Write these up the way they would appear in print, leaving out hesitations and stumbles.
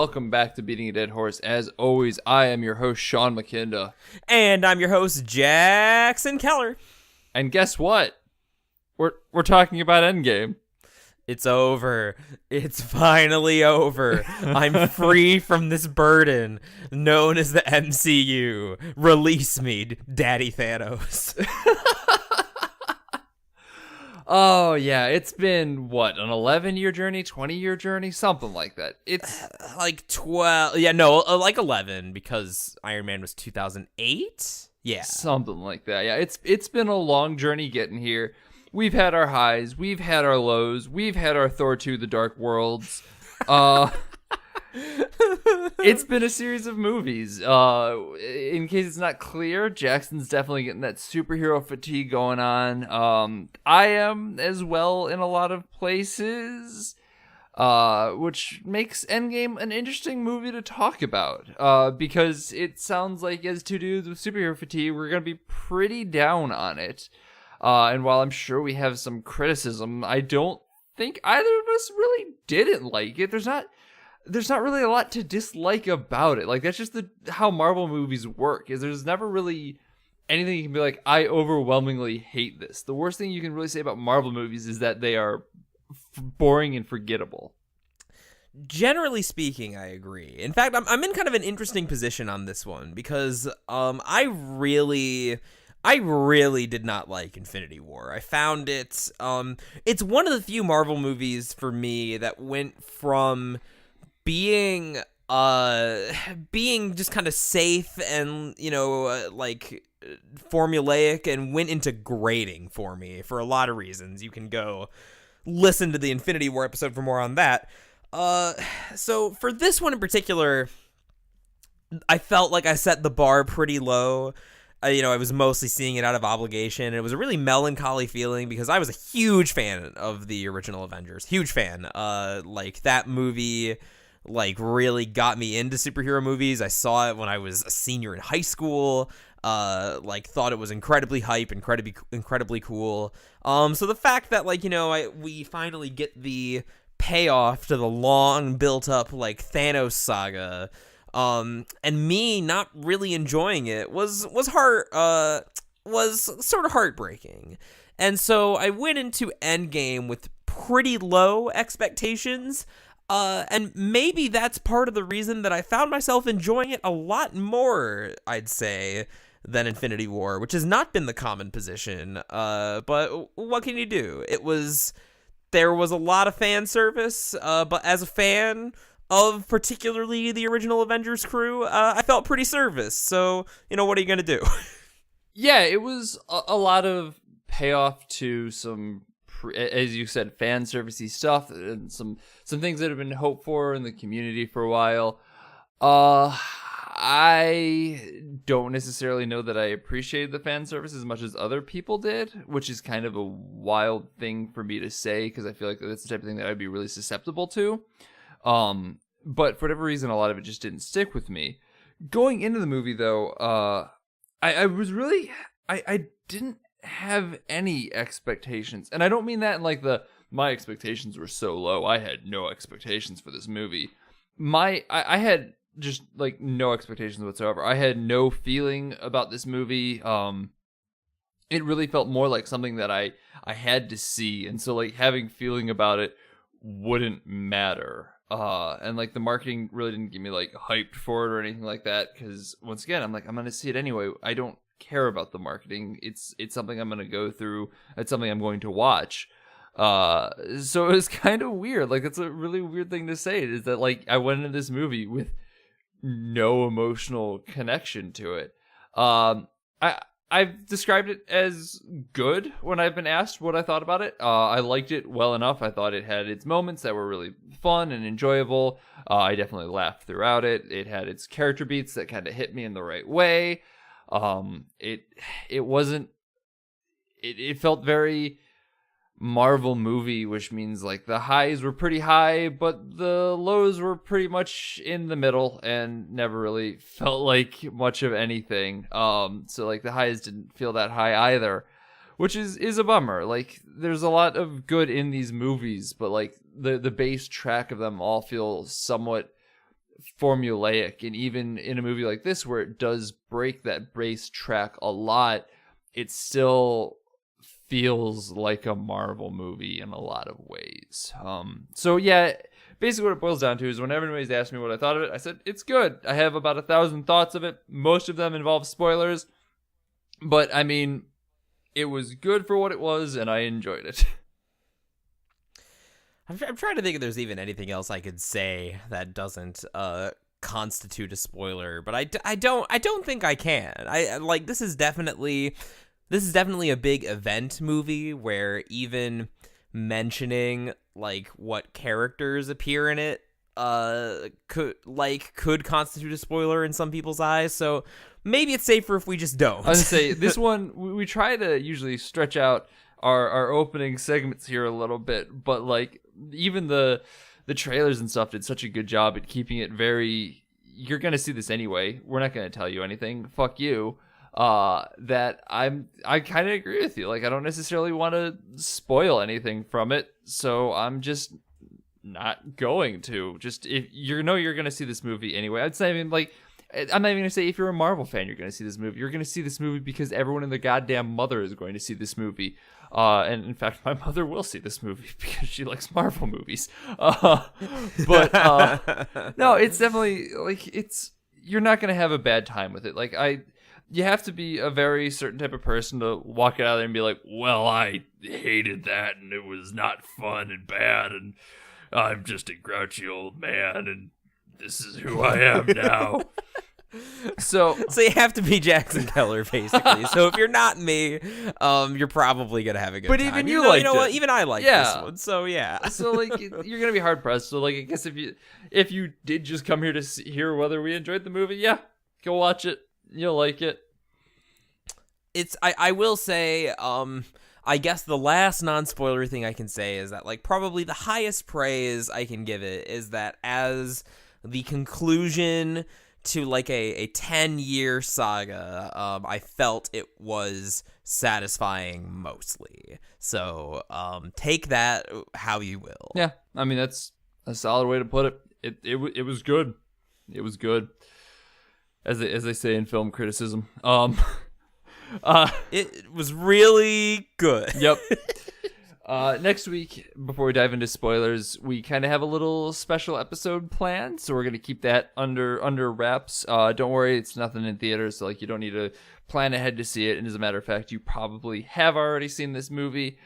welcome back to Beating a Dead Horse. As always, I am your host, Sean McKinda. And I'm your host, Jackson Keller. And guess what? We're talking about Endgame. It's over. It's finally over. I'm free from this burden known as the MCU. Release me, Daddy Thanos. Oh, yeah, it's been, what, an 11-year journey, 20-year journey? Something like that. It's like 12. Yeah, no, like 11 because Iron Man was 2008. Yeah. something like that. Yeah, it's been a long journey getting here. We've had our highs, we've had our lows, we've had our Thor 2 The Dark Worlds. It's been a series of movies. In case it's not clear, Jackson's definitely getting that superhero fatigue going on. I am as well in a lot of places, which makes Endgame an interesting movie to talk about. Because it sounds like as two dudes with superhero fatigue, we're gonna be pretty down on it. And while I'm sure we have some criticism, I don't think either of us really didn't like it. There's not really a lot to dislike about it. Like, that's just how Marvel movies work, is there's never really anything you can be like, I overwhelmingly hate this. The worst thing you can really say about Marvel movies is that they are boring and forgettable. Generally speaking, I agree. In fact, I'm in kind of an interesting position on this one because I really did not like Infinity War. I found it's one of the few Marvel movies for me that went from being just kind of safe and, like formulaic and went into grading for me for a lot of reasons. You can go listen to the Infinity War episode for more on that. So for this one in particular, I felt like I set the bar pretty low. I was mostly seeing it out of obligation. It was a really melancholy feeling because I was a huge fan of the original Avengers. Huge fan. Like, that movie, like, really got me into superhero movies. I saw it when I was a senior in high school. Thought it was incredibly hype, incredibly cool. So the fact that, we finally get the payoff to the long built-up, Thanos saga, and me not really enjoying it was sort of heartbreaking. And so I went into Endgame with pretty low expectations, and maybe that's part of the reason that I found myself enjoying it a lot more, I'd say, than Infinity War, which has not been the common position. But what can you do? There was a lot of fan service, but as a fan of particularly the original Avengers crew, I felt pretty serviced. So, what are you going to do? Yeah, it was a lot of payoff to some, as you said, fan servicey stuff and some things that have been hoped for in the community for a while. I don't necessarily know that I appreciated the fan service as much as other people did, which is kind of a wild thing for me to say because I feel like that's the type of thing that I'd be really susceptible to. But for whatever reason, a lot of it just didn't stick with me. Going into the movie, though, I didn't have any expectations. And I don't mean that in my expectations were so low. I had no expectations for this movie. I had just no expectations whatsoever. I had no feeling about this movie. It really felt more like something that I had to see. And so having feeling about it wouldn't matter. And the marketing really didn't get me hyped for it or anything like that, because once again, I'm going to see it anyway. I don't care about the marketing. It's something I'm going to go through. It's something I'm going to watch. So it was kind of weird. It's a really weird thing to say, is that I went into this movie with no emotional connection to it. I've described it as good when I've been asked what I thought about it. I liked it well enough. I thought it had its moments that were really fun and enjoyable. I definitely laughed throughout it. It had its character beats that kind of hit me in the right way. It felt very Marvel movie, which means the highs were pretty high, but the lows were pretty much in the middle and never really felt like much of anything. So the highs didn't feel that high either, which is a bummer. There's a lot of good in these movies, but the base track of them all feel somewhat formulaic, and even in a movie like this where it does break that base track a lot, it still feels like a Marvel movie in a lot of ways. So yeah, basically what it boils down to is whenever anybody's asked me what I thought of it, I said it's good. I have about 1,000 thoughts of it. Most of them involve spoilers, but I mean, it was good for what it was, and I enjoyed it. I'm trying to think if there's even anything else I could say that doesn't constitute a spoiler, but I don't think I can. I like this is definitely a big event movie where even mentioning like what characters appear in it could constitute a spoiler in some people's eyes. So maybe it's safer if we just don't. I was gonna say this one we try to usually stretch out our opening segments here a little bit, but like even the trailers and stuff did such a good job at keeping it very, you're gonna see this anyway, we're not gonna tell you anything, fuck you, that I kind of agree with you. Like I don't necessarily want to spoil anything from it, so I'm just not going to. Just if you're gonna see this movie anyway. I'd say, I mean, like, I'm not even gonna say if you're a Marvel fan you're gonna see this movie. You're gonna see this movie because everyone and their goddamn mother is going to see this movie. And in fact, my mother will see this movie because she likes Marvel movies. But no, it's definitely like you're not gonna have a bad time with it. Like you have to be a very certain type of person to walk out of there and be like, well, I hated that and it was not fun and bad and I'm just a grouchy old man and this is who I am now. So you have to be Jackson Keller, basically. So if you're not me, you're probably gonna have a good time. But even you liked it. What? Even I like this one. So yeah. So like you're gonna be hard pressed. So like I guess if you did just come here to hear whether we enjoyed the movie, yeah, go watch it. You'll like it. I will say, I guess the last non-spoilery thing I can say is that, like, probably the highest praise I can give it is that as the conclusion to, like, a 10-year saga, I felt it was satisfying mostly. So, take that how you will. Yeah, I mean, that's a solid way to put it. It was good. It was good. As they say in film criticism. It was really good. Yep. Next week, before we dive into spoilers, we kind of have a little special episode planned, so we're gonna keep that under wraps. Don't worry, it's nothing in theaters, so like you don't need to plan ahead to see it. And as a matter of fact, you probably have already seen this movie,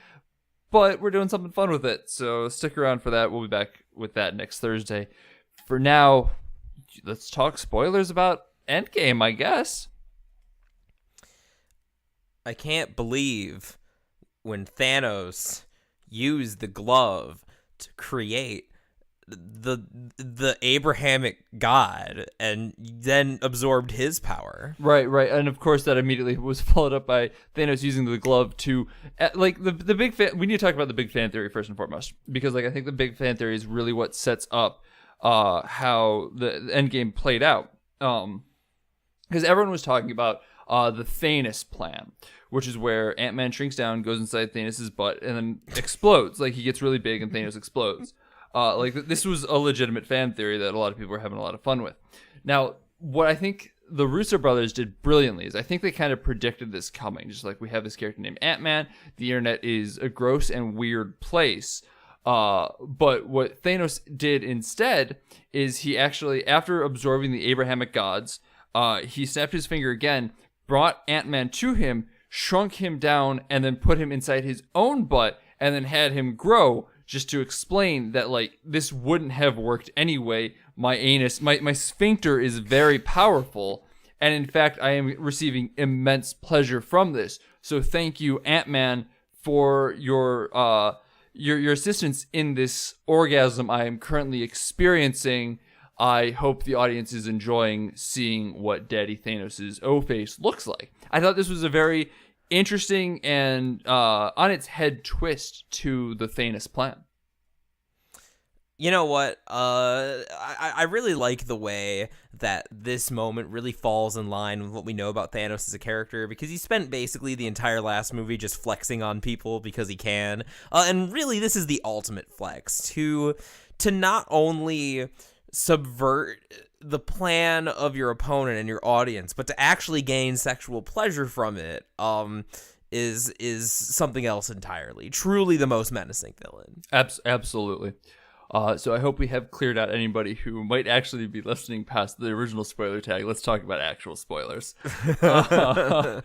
but we're doing something fun with it. So stick around for that. We'll be back with that next Thursday. For now, let's talk spoilers about Endgame, I guess. I can't believe when Thanos used the glove to create the Abrahamic God and then absorbed his power. Right. And of course that immediately was followed up by Thanos using the glove to like the big fan. We need to talk about the big fan theory first and foremost, because like I think the big fan theory is really what sets up how the Endgame played out. Because everyone was talking about the Thanos plan, which is where Ant-Man shrinks down, goes inside Thanos' butt, and then explodes. Like, he gets really big and Thanos explodes. This was a legitimate fan theory that a lot of people were having a lot of fun with. Now, what I think the Russo brothers did brilliantly is I think they kind of predicted this coming. Just like we have this character named Ant-Man, the internet is a gross and weird place. But what Thanos did instead is he actually, after absorbing the Abrahamic gods, he snapped his finger again, brought Ant-Man to him, shrunk him down, and then put him inside his own butt, and then had him grow, just to explain that, like, this wouldn't have worked anyway. My anus, my sphincter is very powerful, and in fact, I am receiving immense pleasure from this. So thank you, Ant-Man, for your assistance in this orgasm I am currently experiencing. I hope the audience is enjoying seeing what Daddy Thanos' O-face looks like. I thought this was a very interesting and on its head twist to the Thanos plan. You know what? I really like the way that this moment really falls in line with what we know about Thanos as a character, because he spent basically the entire last movie just flexing on people because he can. And really, this is the ultimate flex to not only subvert the plan of your opponent and your audience, but to actually gain sexual pleasure from it is something else entirely. Truly the most menacing villain. Absolutely. So I hope we have cleared out anybody who might actually be listening past the original spoiler tag. Let's talk about actual spoilers. Because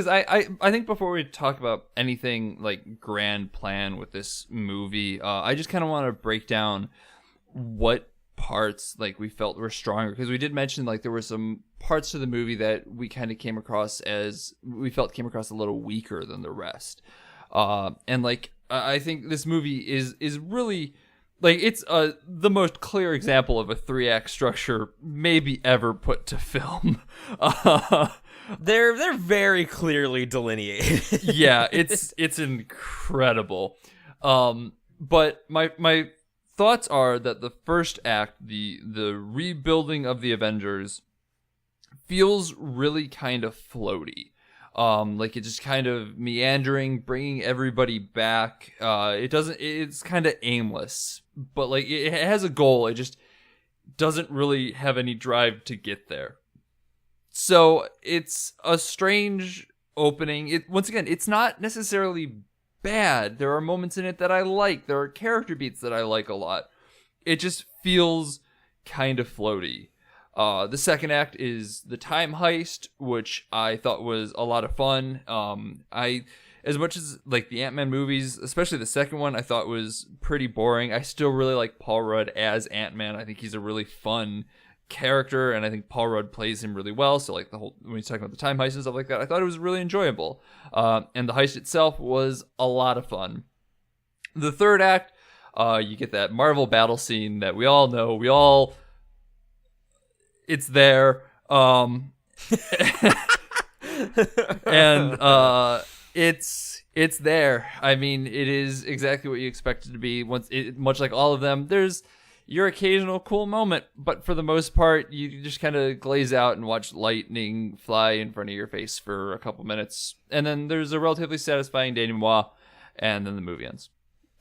I think before we talk about anything like grand plan with this movie, I just kind of want to break down what parts like we felt were stronger, because we did mention like there were some parts to the movie that we kind of came across a little weaker than the rest. And like I think this movie is really like it's the most clear example of a 3-act structure maybe ever put to film. They're very clearly delineated. Yeah, it's incredible. But my thoughts are that the first act, the rebuilding of the Avengers, feels really kind of floaty. Like it's just kind of meandering, bringing everybody back. It's kind of aimless, but like it has a goal. It just doesn't really have any drive to get there. So it's a strange opening. Once again, it's not necessarily bad. There are moments in it that I like. There are character beats that I like a lot. It just feels kind of floaty. The second act is the time heist, which I thought was a lot of fun. As much as like the Ant-Man movies, especially the second one, I thought was pretty boring. I still really like Paul Rudd as Ant-Man. I think he's a really fun character, and I think Paul Rudd plays him really well. So like when he's talking about the time heist and stuff like that, I thought it was really enjoyable. And the heist itself was a lot of fun. The third act, you get that Marvel battle scene that we all know. It's there. And it's there. I mean, it is exactly what you expect it to be. Much like all of them, there's your occasional cool moment, but for the most part, you just kind of glaze out and watch lightning fly in front of your face for a couple minutes, and then there's a relatively satisfying denouement, and then the movie ends.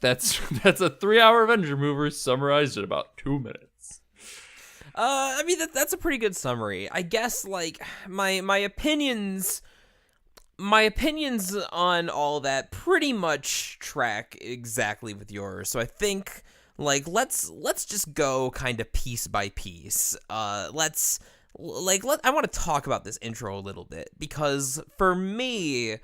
That's a 3-hour Avenger movie summarized in about 2 minutes. I mean that's a pretty good summary. I guess like my opinions on all that pretty much track exactly with yours. So I think like let's just go kind of piece by piece. I want to talk about this intro a little bit, because for me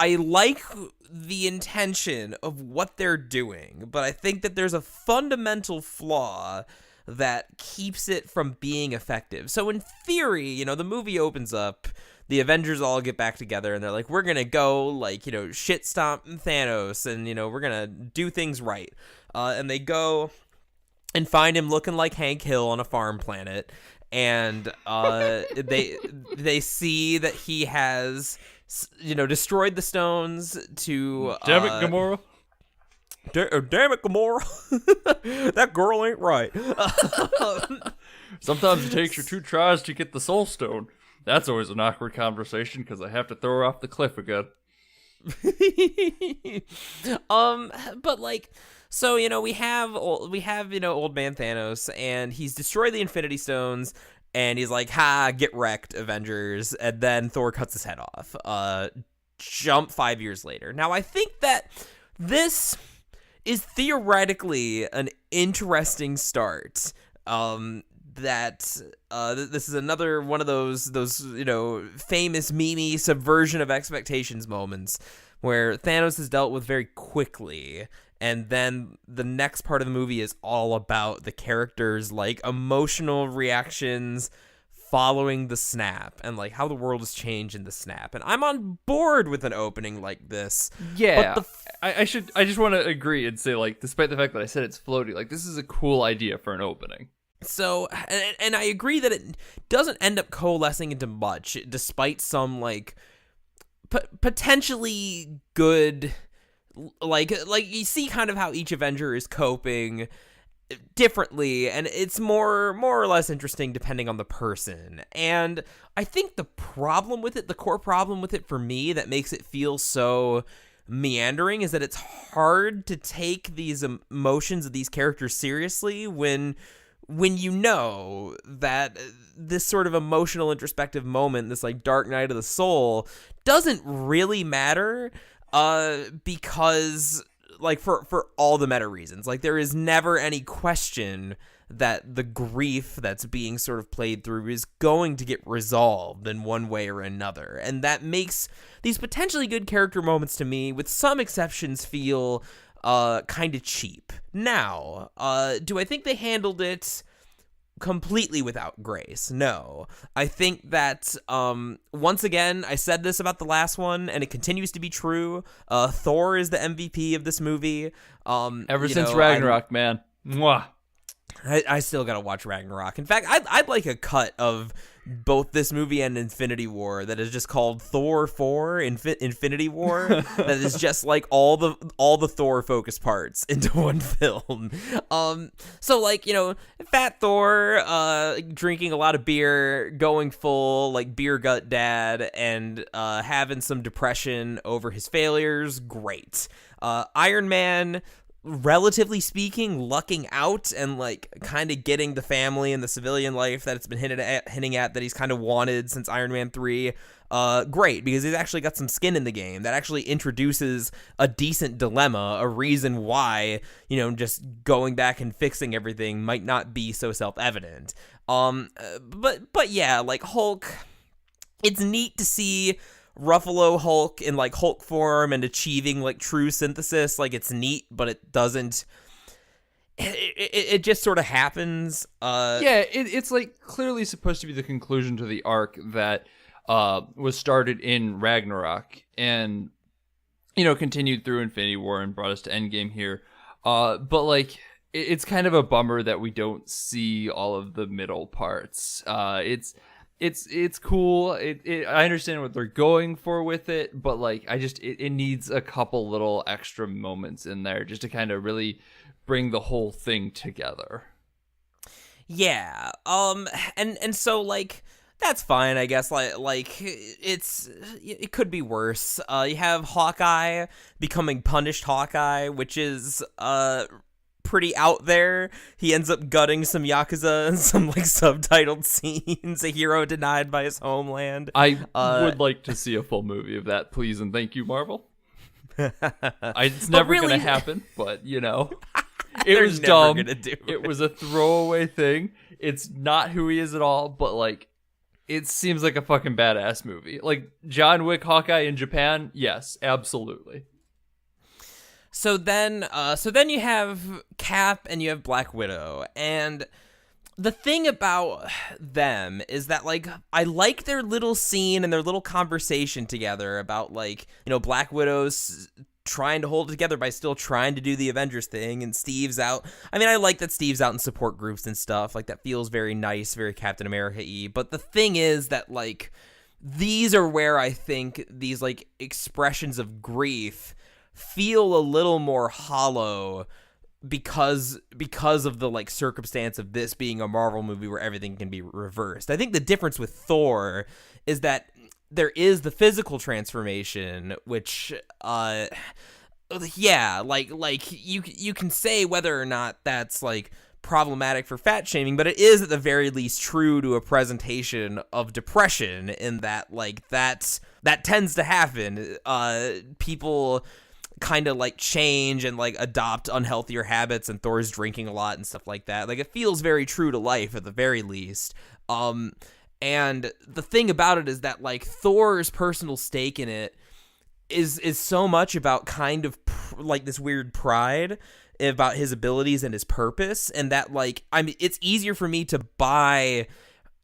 I like the intention of what they're doing, but I think that there's a fundamental flaw that keeps it from being effective. So in theory, the movie opens up, the Avengers all get back together, and they're like, we're gonna go, like, shit stomp Thanos, and, we're gonna do things right. And they go and find him looking like Hank Hill on a farm planet, and they see that he has, destroyed the stones to... Damn it, Gamora. Damn it, Gamora. That girl ain't right. Sometimes it takes you 2 tries to get the Soul Stone. That's always an awkward conversation, because I have to throw her off the cliff again. But like, so we have old man Thanos, and he's destroyed the Infinity Stones, and he's like, "Ha, get wrecked, Avengers!" And then Thor cuts his head off. Jump 5 years later. Now I think that this is theoretically an interesting start. This is another one of those famous meme subversion of expectations moments where Thanos is dealt with very quickly, and then the next part of the movie is all about the characters' like emotional reactions following the snap, and like how the world has changed in the snap. And I'm on board with an opening like this. Yeah, but I just want to agree and say, like, despite the fact that I said it's floaty, like, this is a cool idea for an opening. So, and I agree that it doesn't end up coalescing into much, despite some, like, potentially good, like you see kind of how each Avenger is coping differently, and it's more or less interesting depending on the person. And I think the core problem with it for me that makes it feel so meandering is that it's hard to take these emotions of these characters seriously when you know that this sort of emotional introspective moment, this like dark night of the soul, doesn't really matter because like for all the meta reasons. Like there is never any question that the grief that's being sort of played through is going to get resolved in one way or another. And that makes these potentially good character moments to me, with some exceptions, feel kind of cheap. Now, do I think they handled it completely without grace? No. I think that, once again, I said this about the last one, and it continues to be true. Thor is the MVP of this movie. Ever since Ragnarok, man. Mwah. I still gotta watch Ragnarok. In fact, I'd like a cut of both this movie and Infinity War that is just called Thor 4 Infinity War. That is just like all the Thor focused parts into one film. So like, fat Thor drinking a lot of beer, going full like beer gut dad, and having some depression over his failures. Great. Iron Man, relatively speaking, lucking out and like kind of getting the family and the civilian life that it's been hinting at that he's kind of wanted since Iron Man 3. Great, because he's actually got some skin in the game that actually introduces a decent dilemma, a reason why, just going back and fixing everything might not be so self-evident. But yeah, like Hulk, it's neat to see Ruffalo Hulk in like Hulk form and achieving like true synthesis. Like it's neat, but it doesn't. It just sort of happens. It's like clearly supposed to be the conclusion to the arc that was started in Ragnarok and continued through Infinity War and brought us to Endgame here. But like it's kind of a bummer that we don't see all of the middle parts. It's cool. I understand what they're going for with it, but like it needs a couple little extra moments in there just to kind of really bring the whole thing together. Yeah. And so like that's fine, I guess. Like it could be worse. You have Hawkeye becoming punished Hawkeye, which is pretty out there. He ends up gutting some Yakuza and some like subtitled scenes, a hero denied by his homeland. I would like to see a full movie of that, please and thank you, Marvel. It's never really gonna happen, but it was dumb. It was a throwaway thing. It's not who he is at all, but like it seems like a fucking badass movie. Like John Wick Hawkeye in Japan, yes, absolutely. So then you have Cap and you have Black Widow, and the thing about them is that like I like their little scene and their little conversation together about like Black Widow's trying to hold it together by still trying to do the Avengers thing, and Steve's out. I mean, I like that Steve's out in support groups and stuff. Like that feels very nice, very Captain America-y. But the thing is that like these are where I think these like expressions of grief feel a little more hollow because of the like circumstance of this being a Marvel movie where everything can be reversed. I think the difference with Thor is that there is the physical transformation, which like you can say whether or not that's like problematic for fat shaming, but it is at the very least true to a presentation of depression in that like that tends to happen. People kind of like change and like adopt unhealthier habits, and Thor's drinking a lot and stuff like that. Like it feels very true to life at the very least. And the thing about it is that like Thor's personal stake in it is so much about kind of like this weird pride about his abilities and his purpose, and that like it's easier for me to buy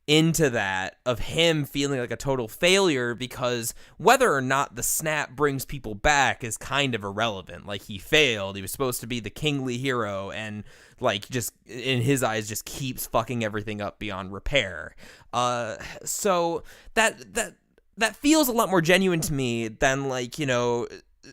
into that of him feeling like a total failure, because whether or not the snap brings people back is kind of irrelevant. Like he failed, he was supposed to be the kingly hero, and like just in his eyes just keeps fucking everything up beyond repair. So that feels a lot more genuine to me than like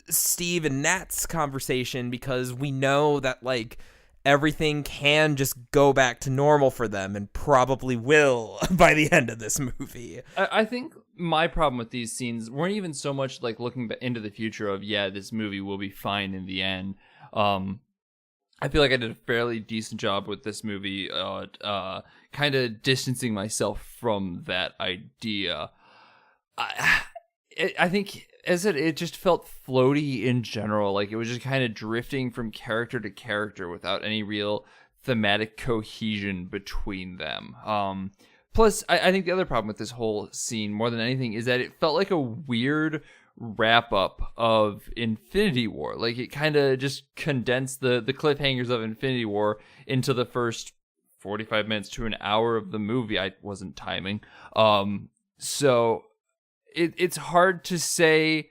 Steve and Nat's conversation, because we know that like everything can just go back to normal for them, and probably will by the end of this movie. I think my problem with these scenes weren't even so much like looking into the future of, yeah, this movie will be fine in the end. I feel like I did a fairly decent job with this movie, kind of distancing myself from that idea. I think, as I said, it just felt floaty in general. Like, it was just kind of drifting from character to character without any real thematic cohesion between them. Plus, I think the other problem with this whole scene, more than anything, is that it felt like a weird wrap up of Infinity War. Like, it kind of just condensed the cliffhangers of Infinity War into the first 45 minutes to an hour of the movie. I wasn't timing. So it's hard to say,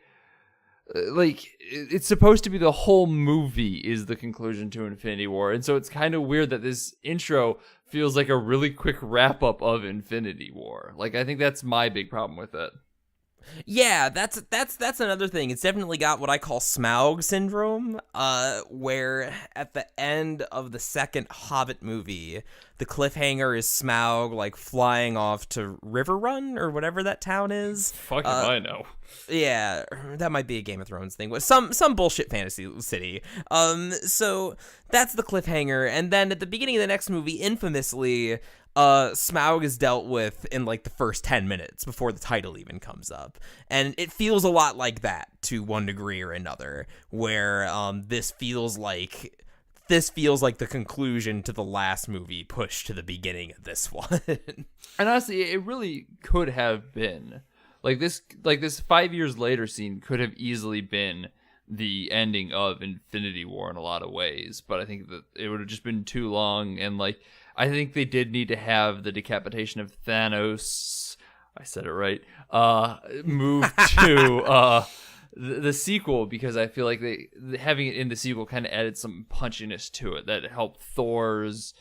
like, it's supposed to be the whole movie is the conclusion to Infinity War. And so it's kind of weird that this intro feels like a really quick wrap up of Infinity War. Like, I think that's my big problem with it. Yeah, that's another thing. It's definitely got what I call Smaug syndrome, where at the end of the second Hobbit movie, the cliffhanger is Smaug like flying off to Riverrun or whatever that town is. Fuck if I know. Yeah, that might be a Game of Thrones thing, but some bullshit fantasy city. So that's the cliffhanger, and then at the beginning of the next movie, infamously, Smaug is dealt with in like the first 10 minutes before the title even comes up. And it feels a lot like that to one degree or another, where this feels like the conclusion to the last movie pushed to the beginning of this one. And honestly, it really could have been. Like this 5 years later scene could have easily been the ending of Infinity War in a lot of ways, but I think that it would have just been too long, and like, I think they did need to have the decapitation of Thanos, I said it right, move to the sequel, because I feel like having it in the sequel kind of added some punchiness to it that helped Thor's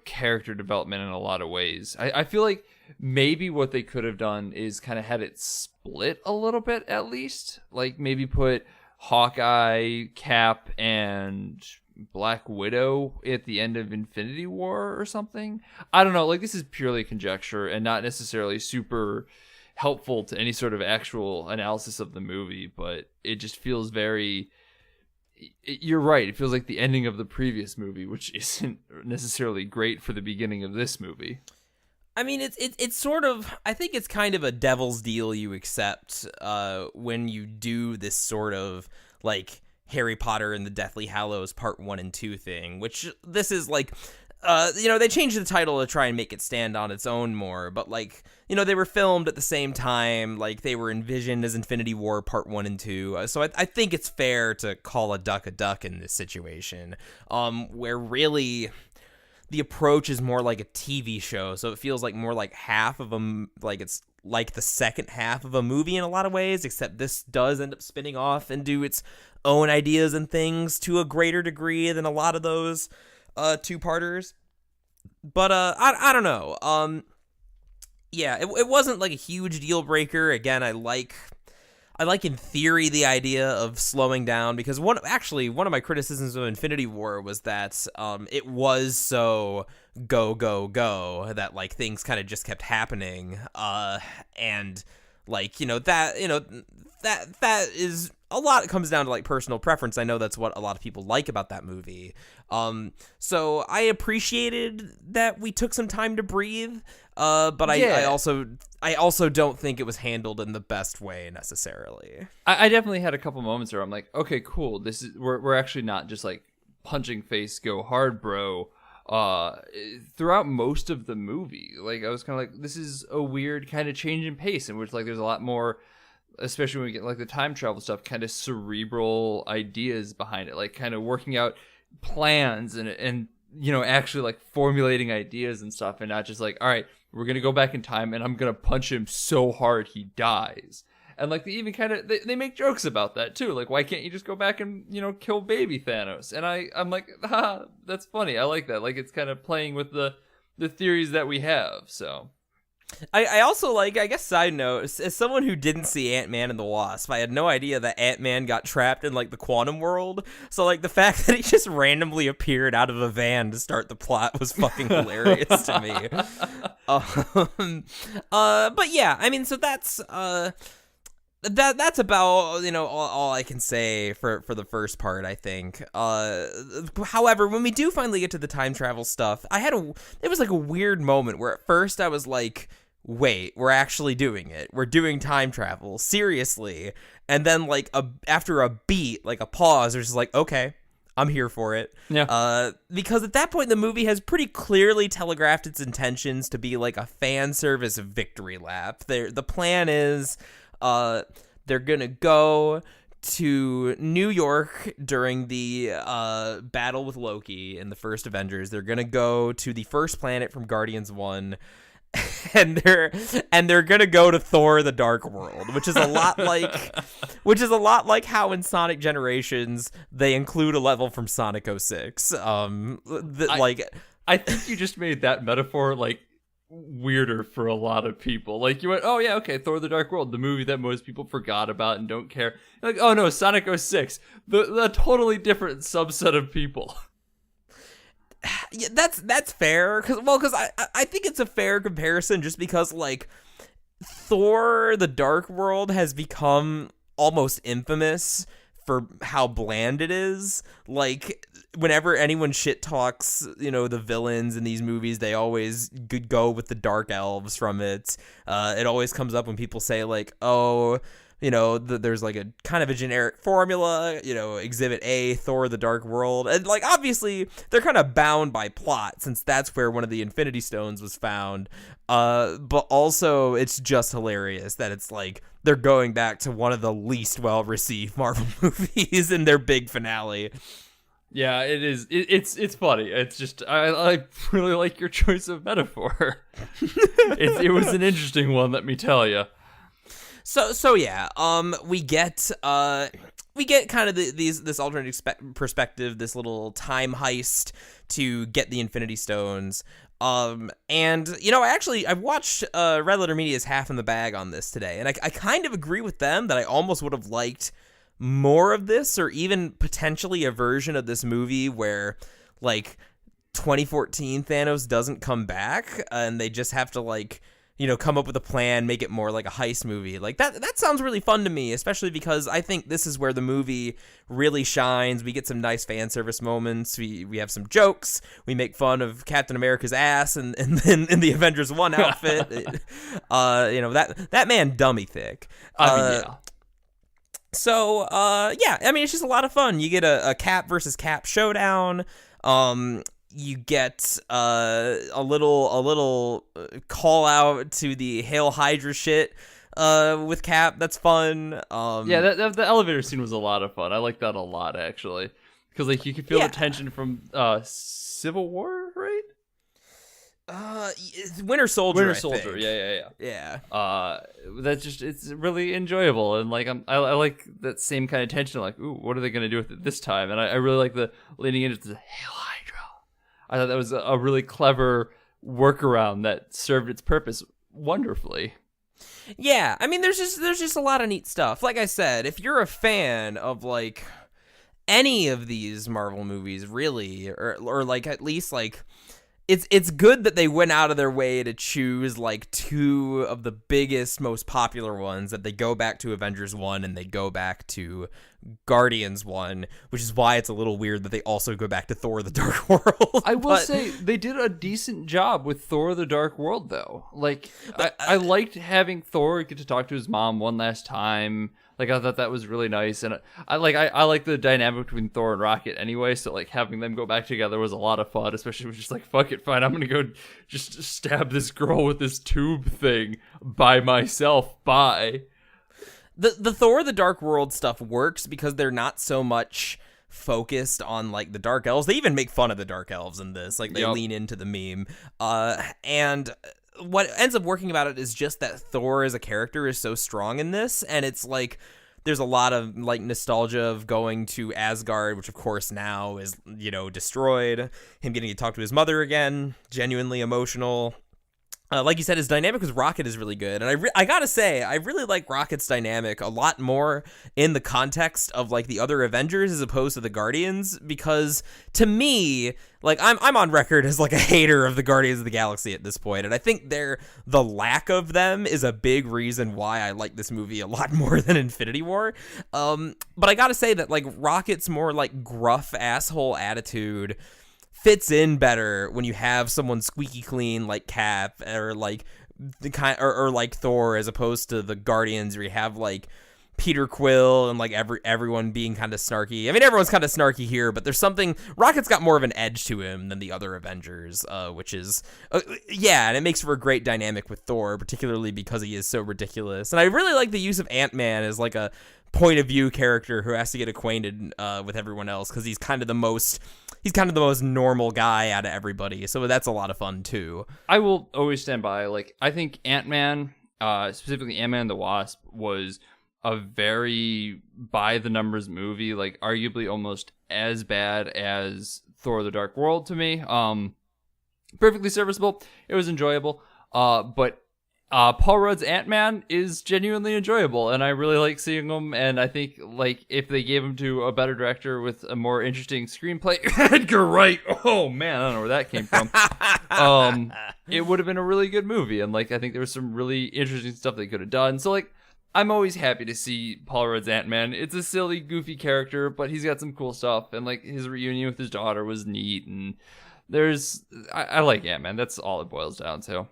character development in a lot of ways. I feel like maybe what they could have done is kind of had it split a little bit, at least. Like, maybe put Hawkeye, Cap, and Black Widow at the end of Infinity War or something. I don't know. Like, this is purely conjecture and not necessarily super helpful to any sort of actual analysis of the movie, but it just feels very... You're right. It feels like the ending of the previous movie, which isn't necessarily great for the beginning of this movie. I mean, it's sort of, I think it's kind of a devil's deal you accept when you do this sort of, like, Harry Potter and the Deathly Hallows Part 1 and 2 thing, which this is, like, they changed the title to try and make it stand on its own more, but, like, they were filmed at the same time, like, they were envisioned as Infinity War Part 1 and 2, so I think it's fair to call a duck in this situation, where really... the approach is more like a TV show, so it feels like more like half of a, like it's like the second half of a movie in a lot of ways, except this does end up spinning off and do its own ideas and things to a greater degree than a lot of those two-parters. But I don't know. Yeah, it wasn't like a huge deal breaker. Again, I like in theory the idea of slowing down, because one of my criticisms of Infinity War was that it was so go that like things kind of just kept happening, and like that is a lot. It comes down to like personal preference. I know that's what a lot of people like about that movie. So I appreciated that we took some time to breathe. But I also don't think it was handled in the best way necessarily. I definitely had a couple moments where I'm like, okay, cool. This is we're actually not just like punching face, go hard, bro. Throughout most of the movie, like I was kind of like, this is a weird kind of change in pace in which like there's a lot more, especially when we get like the time travel stuff, kind of cerebral ideas behind it, like kind of working out plans and actually like formulating ideas and stuff, and not just like, all right, we're gonna go back in time and I'm gonna punch him so hard he dies. And like they even kind of they make jokes about that too, like, why can't you just go back and kill baby Thanos? And I'm like, that's funny. I like that. Like, it's kind of playing with the theories that we have. So I also like, I guess, side note, as someone who didn't see Ant-Man and the Wasp, I had no idea that Ant-Man got trapped in, like, the quantum world. So, like, the fact that he just randomly appeared out of a van to start the plot was fucking hilarious to me. But yeah, I mean, so that's about, you know, all I can say for the first part, I think. However, when we do finally get to the time travel stuff, it was like a weird moment where at first I was like, wait, we're actually doing it. We're doing time travel, seriously. And then like after a beat, like a pause, there's just like, okay, I'm here for it. Yeah. Because at that point, the movie has pretty clearly telegraphed its intentions to be like a fan service victory lap. The plan is, they're gonna go to New York during the battle with Loki in the first Avengers. They're gonna go to the first planet from Guardians 1. And they're gonna go to Thor: The Dark World, which is a lot like how in Sonic Generations they include a level from Sonic 06. I think you just made that metaphor like weirder for a lot of people. Like you went, oh yeah, okay, Thor: The Dark World, the movie that most people forgot about and don't care. Like, oh no, Sonic 06, the totally different subset of people. Yeah, that's fair, because I think it's a fair comparison, just because like Thor: The Dark World has become almost infamous for how bland it is. Like whenever anyone shit talks, you know, the villains in these movies, they always go with the dark elves from it. It always comes up when people say like, oh, you know, there's like a kind of a generic formula, you know, Exhibit A, Thor: The Dark World. And like, obviously, they're kind of bound by plot, since that's where one of the Infinity Stones was found. But also, it's just hilarious that it's like they're going back to one of the least well-received Marvel movies in their big finale. Yeah, it is. It's funny. It's just I really like your choice of metaphor. It was an interesting one, let me tell you. So yeah, we get kind of this alternate perspective, this little time heist to get the Infinity Stones. And you know, I've watched Red Letter Media's Half in the Bag on this today, and I kind of agree with them that I almost would have liked more of this, or even potentially a version of this movie where like 2014 Thanos doesn't come back and they just have to like, you know, come up with a plan, make it more like a heist movie. Like that sounds really fun to me, especially because I think this is where the movie really shines. We get some nice fan service moments. We have some jokes. We make fun of Captain America's ass and then in the Avengers 1 outfit. You know, that man dummy thick. Yeah. So, yeah, I mean, it's just a lot of fun. You get a Cap versus Cap showdown. You get a little call out to the Hail Hydra shit with Cap. That's fun. Yeah, the elevator scene was a lot of fun. I like that a lot, actually, because like you could feel the tension from Civil War, right? Winter Soldier. Winter Soldier. Yeah. That's just, it's really enjoyable, and like I like that same kind of tension. Like, ooh, what are they gonna do with it this time? And I really like the leading into the Hail Hydra. I thought that was a really clever workaround that served its purpose wonderfully. Yeah, I mean, there's just a lot of neat stuff. Like I said, if you're a fan of like any of these Marvel movies, really, or like at least like. It's good that they went out of their way to choose like two of the biggest, most popular ones, that they go back to Avengers 1 and they go back to Guardians 1, which is why it's a little weird that they also go back to Thor: The Dark World. I will say they did a decent job with Thor: The Dark World, though. Like, I liked having Thor get to talk to his mom one last time. Like, I thought that was really nice, and I like the dynamic between Thor and Rocket anyway. So like having them go back together was a lot of fun, especially with just like, fuck it, fine, I'm gonna go just stab this girl with this tube thing by myself. Bye. The Thor: The Dark World stuff works because they're not so much focused on like the Dark Elves. They even make fun of the Dark Elves in this. Like they lean into the meme. And what ends up working about it is just that Thor as a character is so strong in this, and it's like there's a lot of like nostalgia of going to Asgard, which of course now is, you know, destroyed. Him getting to talk to his mother again, genuinely emotional. Like you said, his dynamic with Rocket is really good, and I gotta say, I really like Rocket's dynamic a lot more in the context of like the other Avengers as opposed to the Guardians, because to me, like I'm on record as like a hater of the Guardians of the Galaxy at this point, and I think the lack of them is a big reason why I like this movie a lot more than Infinity War. But I gotta say that like Rocket's more like gruff asshole attitude fits in better when you have someone squeaky clean like Cap, or like the kind, or like Thor, as opposed to the Guardians where you have like Peter Quill and like everyone being kind of snarky. I mean, everyone's kind of snarky here, but there's something. Rocket's got more of an edge to him than the other Avengers, which is yeah, and it makes for a great dynamic with Thor, particularly because he is so ridiculous. And I really like the use of Ant-Man as like a point of view character who has to get acquainted with everyone else, because he's kind of the most normal guy out of everybody. So that's a lot of fun too. I will always stand by. Like, I think Ant-Man, specifically Ant-Man and the Wasp, was a very by the numbers movie. Like, arguably almost as bad as Thor: The Dark World to me. Perfectly serviceable. It was enjoyable. But Paul Rudd's Ant-Man is genuinely enjoyable, and I really like seeing him. And I think, like, if they gave him to a better director with a more interesting screenplay, Edgar Wright, oh man, I don't know where that came from. It would have been a really good movie, and like I think there was some really interesting stuff they could have done. So like, I'm always happy to see Paul Rudd's Ant-Man. It's a silly, goofy character, but he's got some cool stuff, and like his reunion with his daughter was neat. And I like Ant-Man. That's all it boils down to.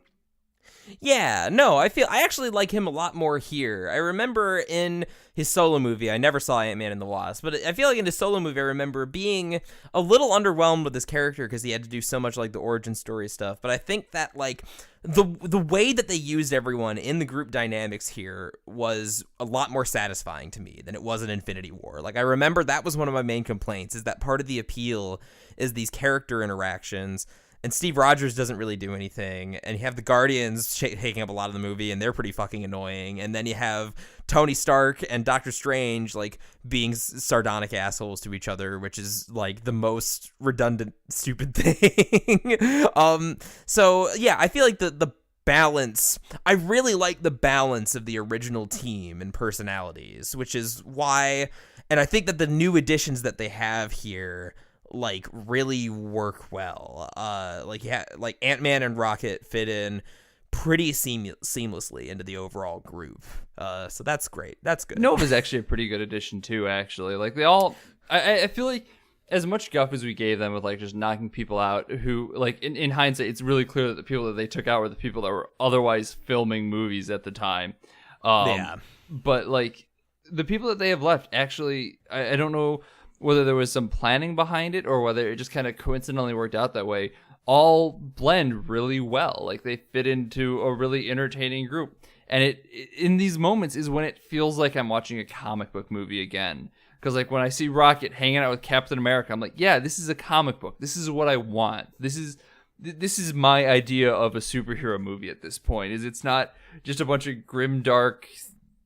Yeah, no, I actually like him a lot more here. I remember in his solo movie, I never saw Ant-Man and the Wasp, but I feel like in his solo movie, I remember being a little underwhelmed with his character because he had to do so much like the origin story stuff. But I think that like the way that they used everyone in the group dynamics here was a lot more satisfying to me than it was in Infinity War. Like, I remember that was one of my main complaints, is that part of the appeal is these character interactions. And Steve Rogers doesn't really do anything. And you have the Guardians taking up a lot of the movie, and they're pretty fucking annoying. And then you have Tony Stark and Doctor Strange, like, being sardonic assholes to each other, which is, like, the most redundant, stupid thing. So, yeah, I feel like the balance, I really like the balance of the original team and personalities, which is why, and I think that the new additions that they have here, like, really work well. Like Ant-Man and Rocket fit in pretty seamlessly into the overall group. So that's great. That's good. Nova's actually a pretty good addition too, actually. Like, they all, I feel like as much guff as we gave them with like just knocking people out who, like, in hindsight, it's really clear that the people that they took out were the people that were otherwise filming movies at the time. Yeah. But like, the people that they have left, actually, I don't know whether there was some planning behind it or whether it just kind of coincidentally worked out that way, all blend really well. Like, they fit into a really entertaining group. And it in these moments is when it feels like I'm watching a comic book movie again. Because, like, when I see Rocket hanging out with Captain America, I'm like, yeah, this is a comic book. This is what I want. This is my idea of a superhero movie at this point. It's not just a bunch of grim, dark,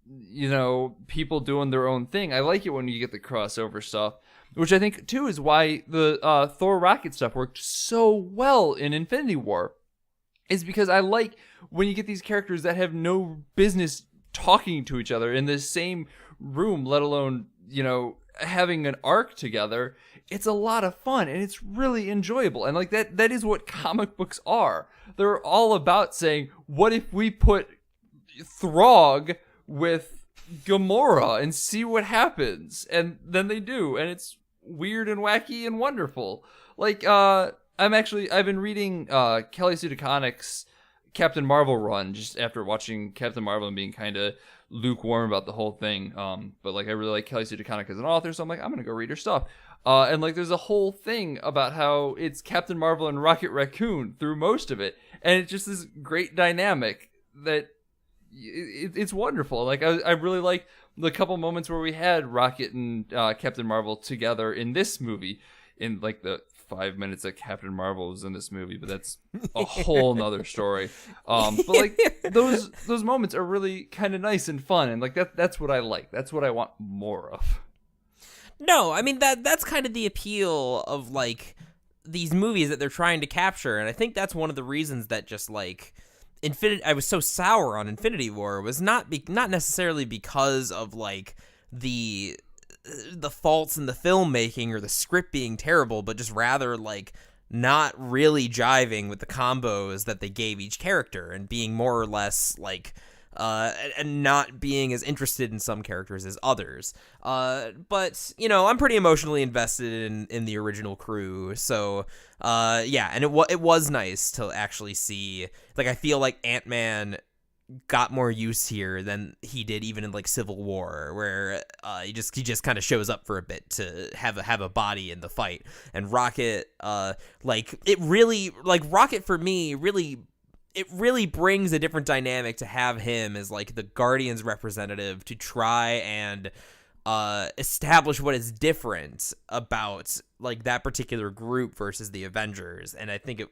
you know, people doing their own thing. I like it when you get the crossover stuff, which I think too is why the Thor Rocket stuff worked so well in Infinity War, is because I like when you get these characters that have no business talking to each other in the same room, let alone, you know, having an arc together. It's a lot of fun and it's really enjoyable. And like that is what comic books are. They're all about saying, what if we put Throg with Gamora and see what happens? And then they do, and it's weird and wacky and wonderful. Like, I've been reading Kelly Sue DeConnick's Captain Marvel run just after watching Captain Marvel and being kind of lukewarm about the whole thing. But like, I really like Kelly Sue DeConnick as an author, so I'm like, I'm gonna go read her stuff. And like, there's a whole thing about how it's Captain Marvel and Rocket Raccoon through most of it, and it's just this great dynamic that it's wonderful. Like, I really like the couple moments where we had Rocket and Captain Marvel together in this movie, in like the 5 minutes that Captain Marvel was in this movie, but that's a whole nother story. But like, those moments are really kind of nice and fun, and like that's what I like. That's what I want more of. No, I mean, that's kind of the appeal of like these movies that they're trying to capture, and I think that's one of the reasons that just like I was so sour on Infinity War was not necessarily because of like the faults in the filmmaking or the script being terrible, but just rather like not really jiving with the combos that they gave each character and being more or less like and not being as interested in some characters as others. But you know, I'm pretty emotionally invested in the original crew, so yeah, and it was nice to actually see. Like, I feel like Ant-Man got more use here than he did even in like Civil War, where he just kind of shows up for a bit to have a body in the fight. And Rocket, like Rocket for me really brings a different dynamic to have him as like the Guardians representative to try and establish what is different about like that particular group versus the Avengers, and I think it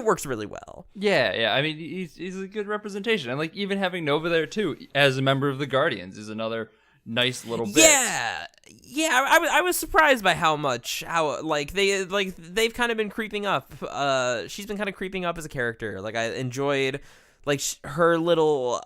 works really well. Yeah. I mean, he's a good representation, and like even having Nova there too as a member of the Guardians is another nice little bit. Yeah. I was surprised by how they've kind of been creeping up. She's been kind of creeping up as a character. Like, I enjoyed. Like, her little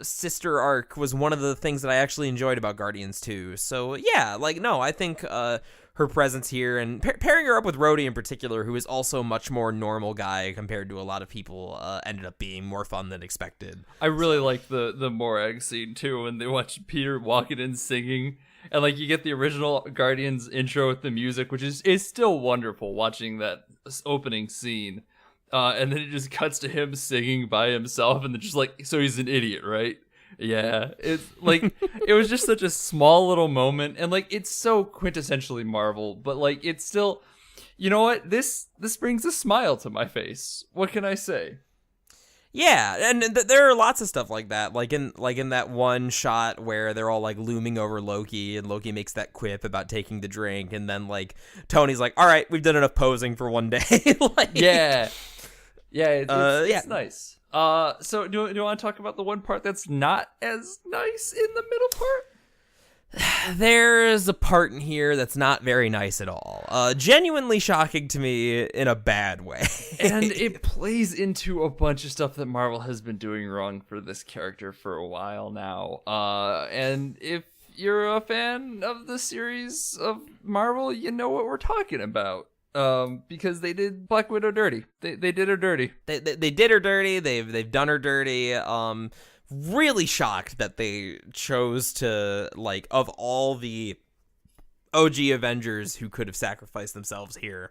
sister arc was one of the things that I actually enjoyed about Guardians 2. So, yeah, like, no, I think her presence here and pairing her up with Rhodey in particular, who is also a much more normal guy compared to a lot of people, ended up being more fun than expected. I really like the Morag scene, too, when they watch Peter walking in singing. And, like, you get the original Guardians intro with the music, which is still wonderful watching that opening scene. And then it just cuts to him singing by himself, and then just like, so he's an idiot, right? Yeah, it's like it was just such a small little moment, and like it's so quintessentially Marvel, but like it's still, you know what? This brings a smile to my face. What can I say? Yeah, and there are lots of stuff like that, like in that one shot where they're all like looming over Loki, and Loki makes that quip about taking the drink, and then like Tony's like, "All right, we've done enough posing for one day." Like, it's nice. So do you want to talk about the one part that's not as nice in the middle part? There's a part in here that's not very nice at all. Genuinely shocking to me in a bad way. And it plays into a bunch of stuff that Marvel has been doing wrong for this character for a while now. And if you're a fan of the series of Marvel, you know what we're talking about. Because they did Black Widow dirty. They did her dirty. They did her dirty. They've done her dirty. Really shocked that they chose to, like, of all the OG Avengers who could have sacrificed themselves here,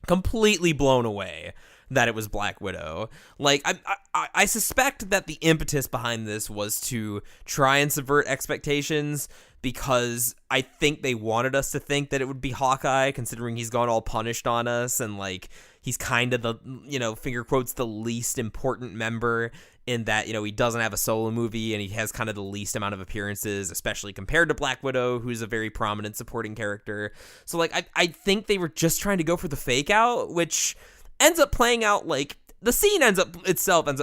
completely blown away that it was Black Widow. Like, I suspect that the impetus behind this was to try and subvert expectations, because I think they wanted us to think that it would be Hawkeye, considering he's gone all punished on us, and like he's kind of the, you know, finger quotes, the least important member, in that, you know, he doesn't have a solo movie and he has kind of the least amount of appearances, especially compared to Black Widow, who's a very prominent supporting character. So like I think they were just trying to go for the fake out, which ends up playing out like the scene ends up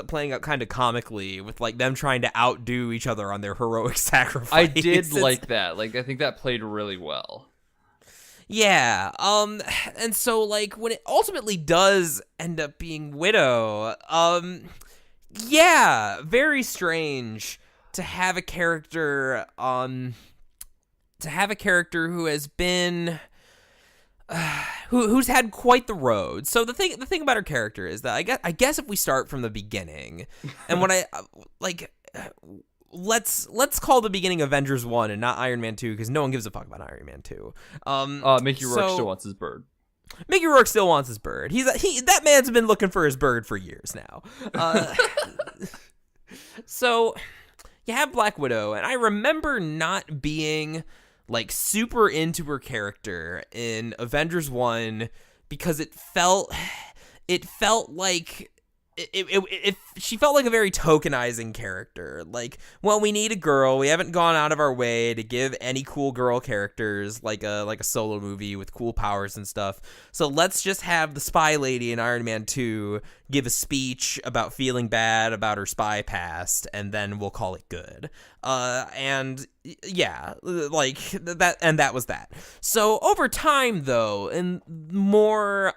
playing out kind of comically, with like them trying to outdo each other on their heroic sacrifice. I did like that. Like, I think that played really well. Yeah. And so like when it ultimately does end up being Widow, yeah, very strange to have a character who has been who's had quite the road. So the thing about her character is that I guess if we start from the beginning, and when I like, let's call the beginning Avengers 1 and not Iron Man 2, because no one gives a fuck about Iron Man 2. Mickey Rourke still wants his bird. Mickey Rourke still wants his bird. That man's been looking for his bird for years now. So you have Black Widow, and I remember not being like super into her character in Avengers 1, because it felt like she felt like a very tokenizing character. Like, well, we need a girl. We haven't gone out of our way to give any cool girl characters like a solo movie with cool powers and stuff. So let's just have the spy lady in Iron Man 2 give a speech about feeling bad about her spy past, and then we'll call it good. And yeah, like that, and that was that. So over time, though, and more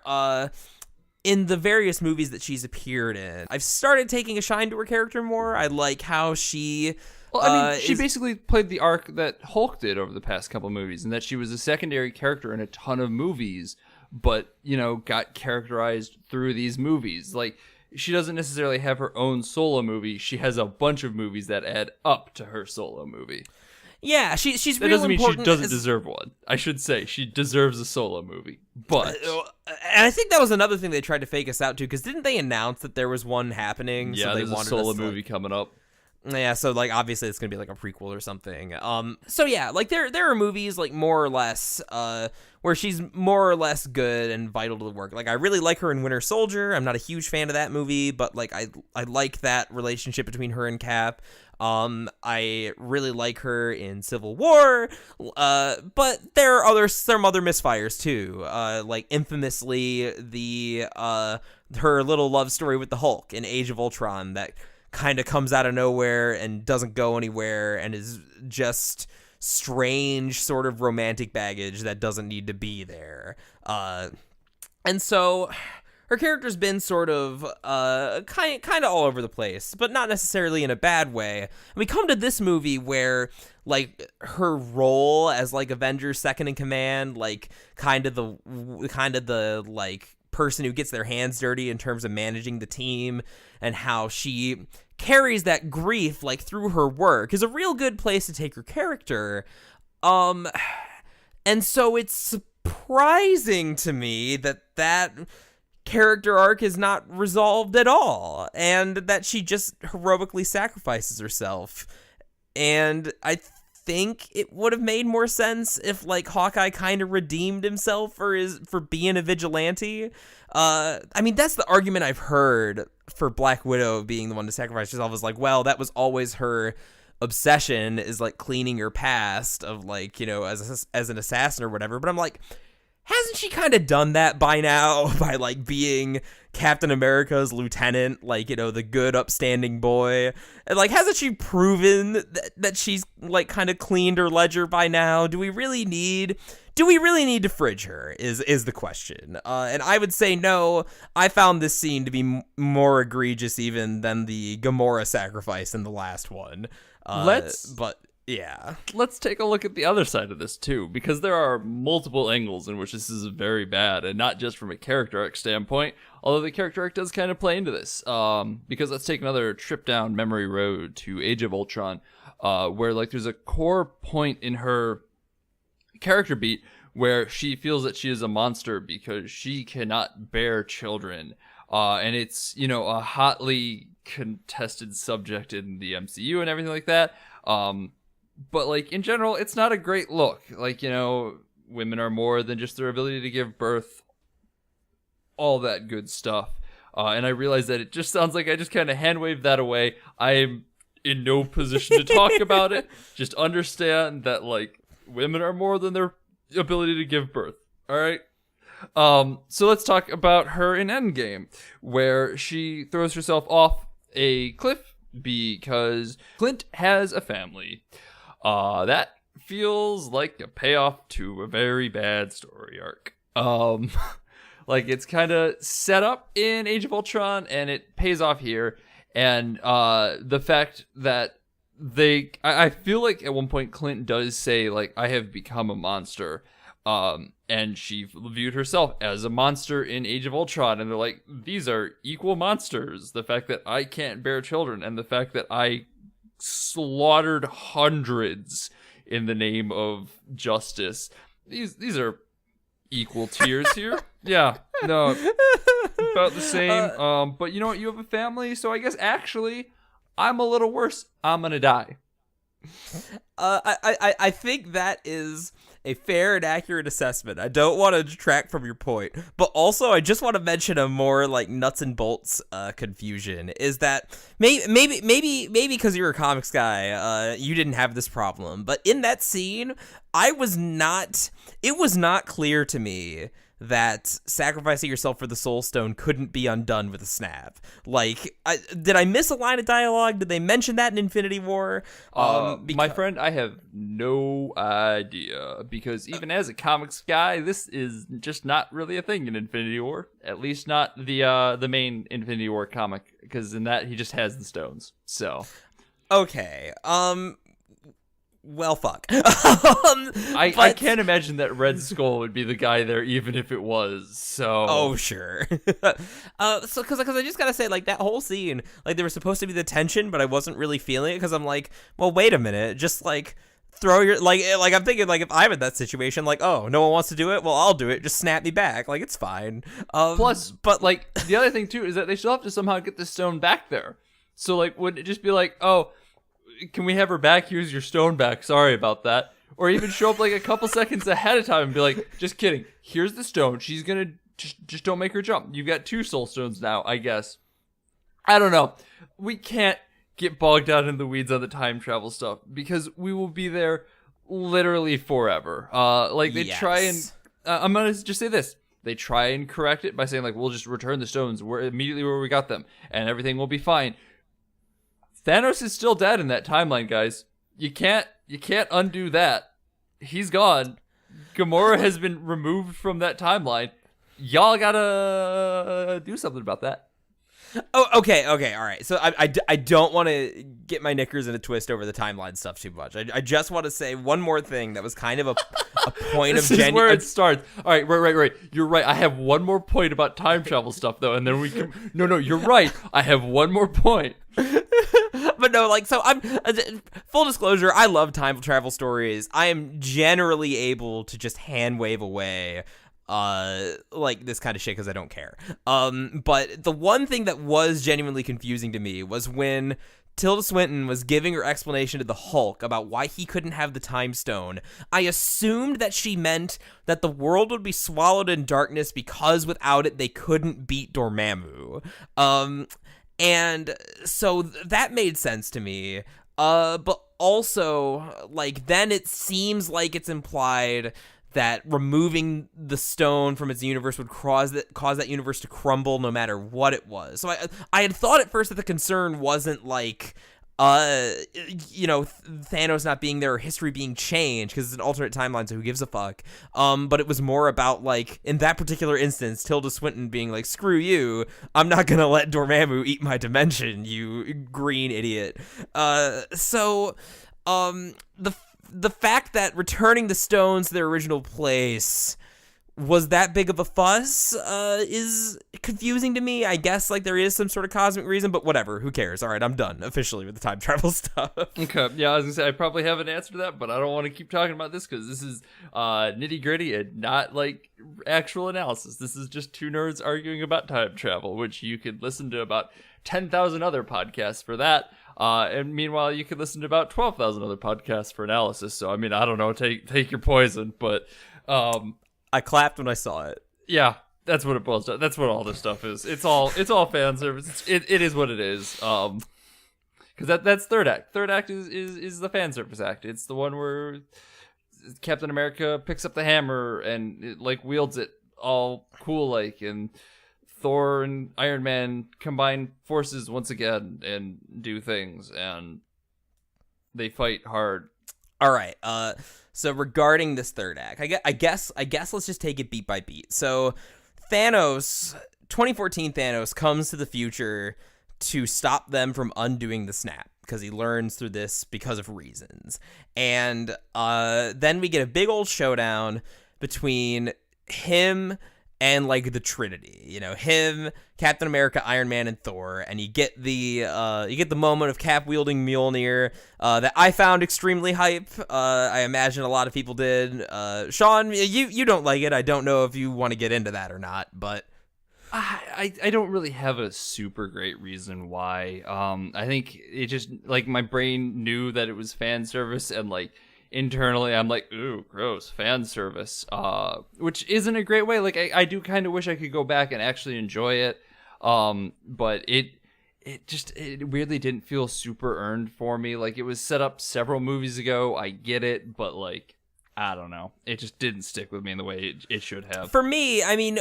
in the various movies that she's appeared in, I've started taking a shine to her character more. I like how she... Well, I mean, she basically played the arc that Hulk did over the past couple movies, and that she was a secondary character in a ton of movies, but, you know, got characterized through these movies. Like, she doesn't necessarily have her own solo movie. She has a bunch of movies that add up to her solo movie. Yeah, she's that real doesn't mean important. She doesn't deserve one. I should say she deserves a solo movie, but and I think that was another thing they tried to fake us out too, because didn't they announce that there was one happening? Yeah, so they there's wanted a solo us to, movie coming up. Yeah, so like obviously it's gonna be like a prequel or something. So yeah, like there are movies like more or less where she's more or less good and vital to the work. Like I really like her in Winter Soldier. I'm not a huge fan of that movie, but like I like that relationship between her and Cap. I really like her in Civil War, but there are some other misfires too. Like infamously her little love story with the Hulk in Age of Ultron that kind of comes out of nowhere and doesn't go anywhere and is just strange sort of romantic baggage that doesn't need to be there. And so her character's been sort of kind of all over the place, but not necessarily in a bad way. And we come to this movie where like her role as like Avengers second in command, like kind of the like person who gets their hands dirty in terms of managing the team, and how she carries that grief like through her work is a real good place to take her character. And so it's surprising to me that character arc is not resolved at all, and that she just heroically sacrifices herself. And I think it would have made more sense if like Hawkeye kind of redeemed himself for being a vigilante. I mean, that's the argument I've heard for Black Widow being the one to sacrifice herself, is like, well, that was always her obsession, is like cleaning her past of like, you know, as an assassin or whatever. But I'm like, hasn't she kind of done that by now by like being Captain America's lieutenant, like, you know, the good upstanding boy? And like, hasn't she proven that she's like kind of cleaned her ledger by now? Do we really need to fridge her is the question. And I would say no. I found this scene to be more egregious even than the Gamora sacrifice in the last one. Yeah. Let's take a look at the other side of this too, because there are multiple angles in which this is very bad, and not just from a character arc standpoint, although the character arc does kind of play into this. Because let's take another trip down memory road to Age of Ultron, where like there's a core point in her character beat where she feels that she is a monster because she cannot bear children. And it's, you know, a hotly contested subject in the MCU and everything like that. But like in general, it's not a great look. Like, you know, women are more than just their ability to give birth, all that good stuff. And I realize that it just sounds like I just kind of hand waved that away. I'm in no position to talk about it. Just understand that like women are more than their ability to give birth. All right. So let's talk about her in Endgame, where she throws herself off a cliff because Clint has a family. That feels like a payoff to a very bad story arc. Like it's kind of set up in Age of Ultron and it pays off here. And the fact that I feel like at one point Clint does say like, I have become a monster. And she viewed herself as a monster in Age of Ultron, and they're like, these are equal monsters. The fact that I can't bear children, and the fact that I slaughtered hundreds in the name of justice. These are equal tiers here. Yeah, no, about the same. But you know what? You have a family, so I guess actually, I'm a little worse. I'm gonna die. I think that is a fair and accurate assessment. I don't want to detract from your point, but also I just want to mention a more like nuts and bolts confusion. Is that maybe because you're a comics guy, you didn't have this problem, but in that scene, it was not clear to me that sacrificing yourself for the Soul Stone couldn't be undone with a snap. Like, did I miss a line of dialogue? Did they mention that in Infinity War? My friend, I have no idea, because even as a comics guy, this is just not really a thing in Infinity War. At least not the main Infinity War comic, because in that he just has the stones. So, okay, well, fuck. I can't imagine that Red Skull would be the guy there, even if it was. So, oh sure. So because I just gotta say, like, that whole scene, like, there was supposed to be the tension, but I wasn't really feeling it, because I'm like, well, wait a minute, just like throw your like I'm thinking, like, if I'm in that situation, like, oh, no one wants to do it, well, I'll do it, just snap me back, like, it's fine. Plus, but like, the other thing too is that they still have to somehow get the stone back there. So, like, would it just be like, oh, can we have her back? Here's your stone back. Sorry about that. Or even show up like a couple seconds ahead of time and be like, just kidding. Here's the stone. She's gonna just don't make her jump. You've got 2 soul stones now, I guess. I don't know. We can't get bogged down in the weeds on the time travel stuff, because we will be there literally forever. Like, they try and I'm gonna just say this. They try and correct it by saying, like, we'll just return the stones. We're immediately where we got them, and everything will be fine. Thanos is still dead in that timeline, guys. You can't undo that. He's gone. Gamora has been removed from that timeline. Y'all gotta do something about that. Oh, okay, all right. So I don't want to get my knickers in a twist over the timeline stuff too much. I just want to say one more thing that was kind of a point of genuine. This is where it starts. All right, right. You're right. I have one more point about time travel stuff, though, and then we can. No, you're right. I have one more point. But no, like, so I'm full disclosure, I love time travel stories. I am generally able to just hand wave away like this kind of shit because I don't care. But the one thing that was genuinely confusing to me was when Tilda Swinton was giving her explanation to the Hulk about why he couldn't have the time stone. I assumed that she meant that the world would be swallowed in darkness because without it they couldn't beat Dormammu. And so that made sense to me. But also, like, then it seems like it's implied that removing the stone from its universe would cause that universe to crumble no matter what it was. So I had thought at first that the concern wasn't like, Thanos not being there or history being changed because it's an alternate timeline, so who gives a fuck? But it was more about, like, in that particular instance, Tilda Swinton being like, screw you, I'm not gonna let Dormammu eat my dimension, you green idiot. The fact that returning the stones to their original place was that big of a fuss is confusing to me. I guess, like, there is some sort of cosmic reason, but whatever, who cares? All right, I'm done officially with the time travel stuff. Okay, yeah, I was gonna say I probably have an answer to that, but I don't want to keep talking about this because this is nitty gritty and not like actual analysis. This is just 2 nerds arguing about time travel, which you could listen to about 10,000 other podcasts for that. And meanwhile, you could listen to about 12,000 other podcasts for analysis. So, I mean, I don't know, take your poison, but I clapped when I saw it. Yeah, that's what it boils down. That's what all this stuff is. It's all fan service. It is what it is. Because that's third act. Third act is the fan service act. It's the one where Captain America picks up the hammer and it, like, wields it all cool, like, and Thor and Iron Man combine forces once again and do things, and they fight hard. All right. So regarding this third act, I guess let's just take it beat by beat. So Thanos, 2014 Thanos comes to the future to stop them from undoing the snap because he learns through this because of reasons. And then we get a big old showdown between him and, like, the Trinity, him, Captain America, Iron Man, and Thor, and you get the moment of Cap wielding Mjolnir that I found extremely hype. I imagine a lot of people did. Sean, you don't like it. I don't know if you want to get into that or not, but I don't really have a super great reason why. I think it just, like, my brain knew that it was fan service, and, like, internally I'm like, ooh, gross, fan service, which isn't a great way. Like, I do kind of wish I could go back and actually enjoy it, but it weirdly didn't feel super earned for me. Like, it was set up several movies ago, I get it, but, like, I don't know. It just didn't stick with me in the way it should have. For me, I mean,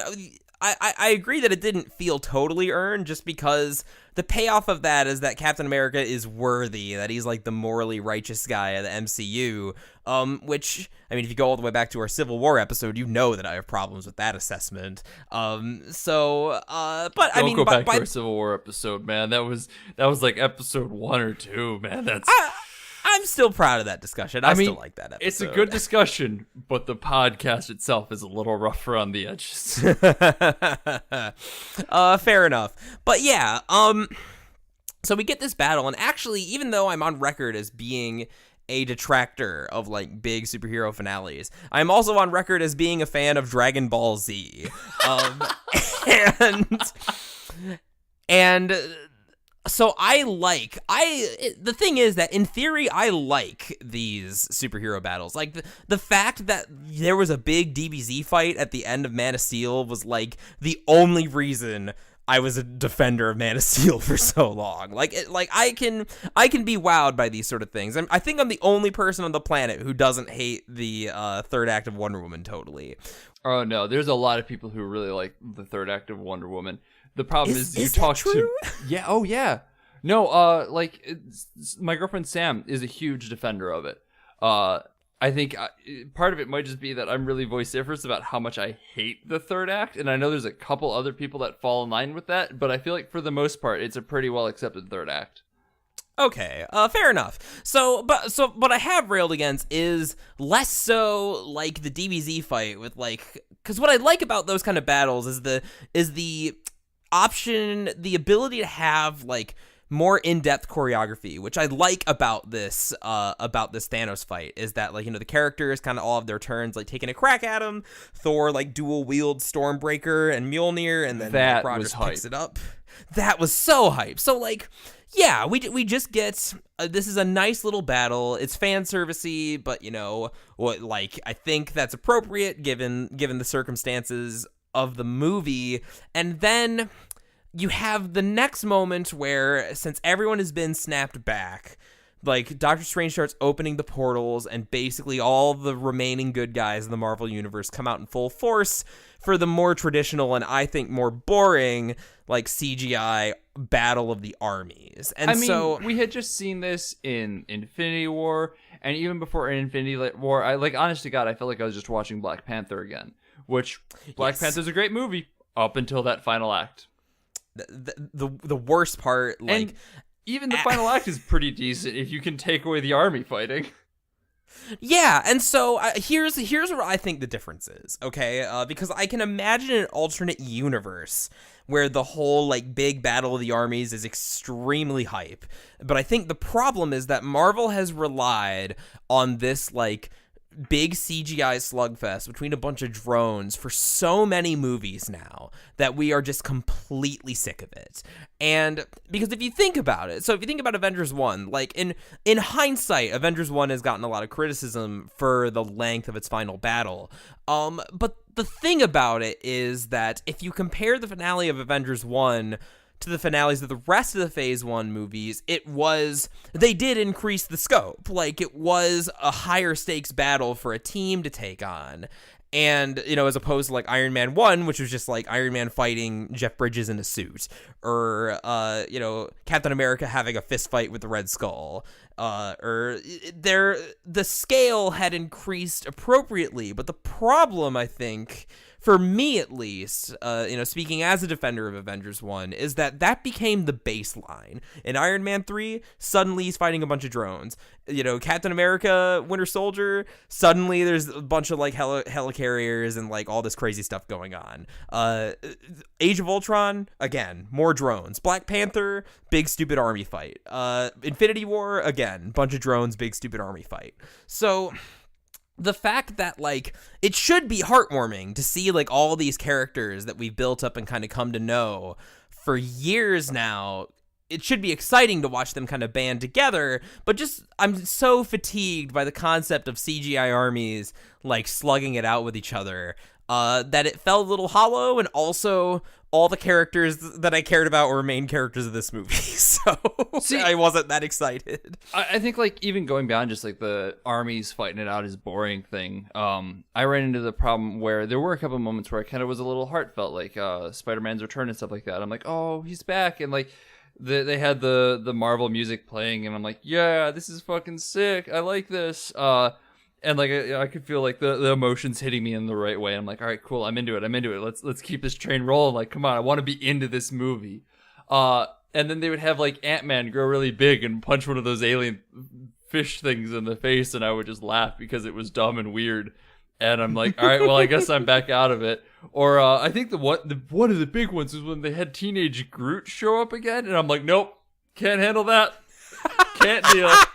I agree that it didn't feel totally earned, just because the payoff of that is that Captain America is worthy, that he's like the morally righteous guy of the MCU, which, I mean, if you go all the way back to our Civil War episode, you know that I have problems with that assessment. But I mean, go back to our Civil War episode, man. That was like episode 1 or 2, man. I'm still proud of that discation. I mean, still like that episode. It's a good discussion, but the podcast itself is a little rougher on the edges. Fair enough. But yeah, so we get this battle, and actually, even though I'm on record as being a detractor of like big superhero finales, I'm also on record as being a fan of Dragon Ball Z. And so the thing is that in theory, I like these superhero battles. Like the fact that there was a big DBZ fight at the end of Man of Steel was like the only reason I was a defender of Man of Steel for so long. I can be wowed by these sort of things. I think I'm the only person on the planet who doesn't hate the third act of Wonder Woman totally. Oh no, there's a lot of people who really like the third act of Wonder Woman. The problem is you talk to yeah, oh yeah. No, my girlfriend Sam is a huge defender of it. I think part of it might just be that I'm really vociferous about how much I hate the third act, and I know there's a couple other people that fall in line with that, but I feel like for the most part, it's a pretty well accepted third act. Okay, fair enough. So what I have railed against is less so like the DBZ fight with because what I like about those kind of battles is the option, the ability to have like more in-depth choreography, which I like about this Thanos fight, is that the characters kind of all have their turns, like taking a crack at him. Thor like dual wield Stormbreaker and Mjolnir, and then that Rogers picks it up. That was so hype. So yeah, we just get this is a nice little battle. It's fan servicey, but I think that's appropriate given the circumstances of the movie. And then you have the next moment where, since everyone has been snapped back, Doctor Strange starts opening the portals, and basically all the remaining good guys in the Marvel Universe come out in full force for the more traditional and I think more boring CGI battle of the armies. And so we had just seen this in Infinity War, and even before Infinity War, honest to God, I felt like I was just watching Black Panther again, which Black Panther's a great movie up until that final act. The worst part, and even the final act is pretty decent if you can take away the army fighting. Yeah, and so here's where I think the difference is, okay? Because I can imagine an alternate universe where the whole big battle of the armies is extremely hype. But I think the problem is that Marvel has relied on this big CGI slugfest between a bunch of drones for so many movies now that we are just completely sick of it. And because if you think about it, so if you think about Avengers 1, in hindsight, Avengers 1 has gotten a lot of criticism for the length of its final battle. But the thing about it is that if you compare the finale of Avengers 1 to the finales of the rest of the Phase 1 movies, they did increase the scope. It was a higher stakes battle for a team to take on. And, as opposed to Iron Man 1, which was just Iron Man fighting Jeff Bridges in a suit, or, Captain America having a fist fight with the Red Skull, the scale had increased appropriately. But the problem, I think, for me at least, speaking as a defender of Avengers 1, is that became the baseline. In Iron Man 3, suddenly he's fighting a bunch of drones. Captain America, Winter Soldier, suddenly there's a bunch of helicarriers and all this crazy stuff going on. Age of Ultron, again, more drones. Black Panther, big stupid army fight. Infinity War, again, bunch of drones, big stupid army fight. So the fact that it should be heartwarming to see all these characters that we've built up and kind of come to know for years now, it should be exciting to watch them kind of band together, but just I'm so fatigued by the concept of CGI armies slugging it out with each other that it felt a little hollow. And also all the characters that I cared about were main characters of this movie, so I wasn't that excited. I think, like, even going beyond just, like, the armies fighting it out is boring thing, I ran into the problem where there were a couple moments where I kind of was a little heartfelt, like, Spider-Man's return and stuff like that. I'm like, oh, he's back, and, like, they had the Marvel music playing, and I'm like, yeah, this is fucking sick, I like this, and, like, I could feel, like, the emotions hitting me in the right way. I'm like, all right, cool, I'm into it. Let's keep this train rolling. Like, come on, I want to be into this movie. And then they would have, like, Ant-Man grow really big and punch one of those alien fish things in the face, and I would just laugh because it was dumb and weird. And I'm like, all right, well, I guess I'm back out of it. Or I think one of the big ones was when they had teenage Groot show up again, and I'm like, nope, can't handle that. Can't deal it.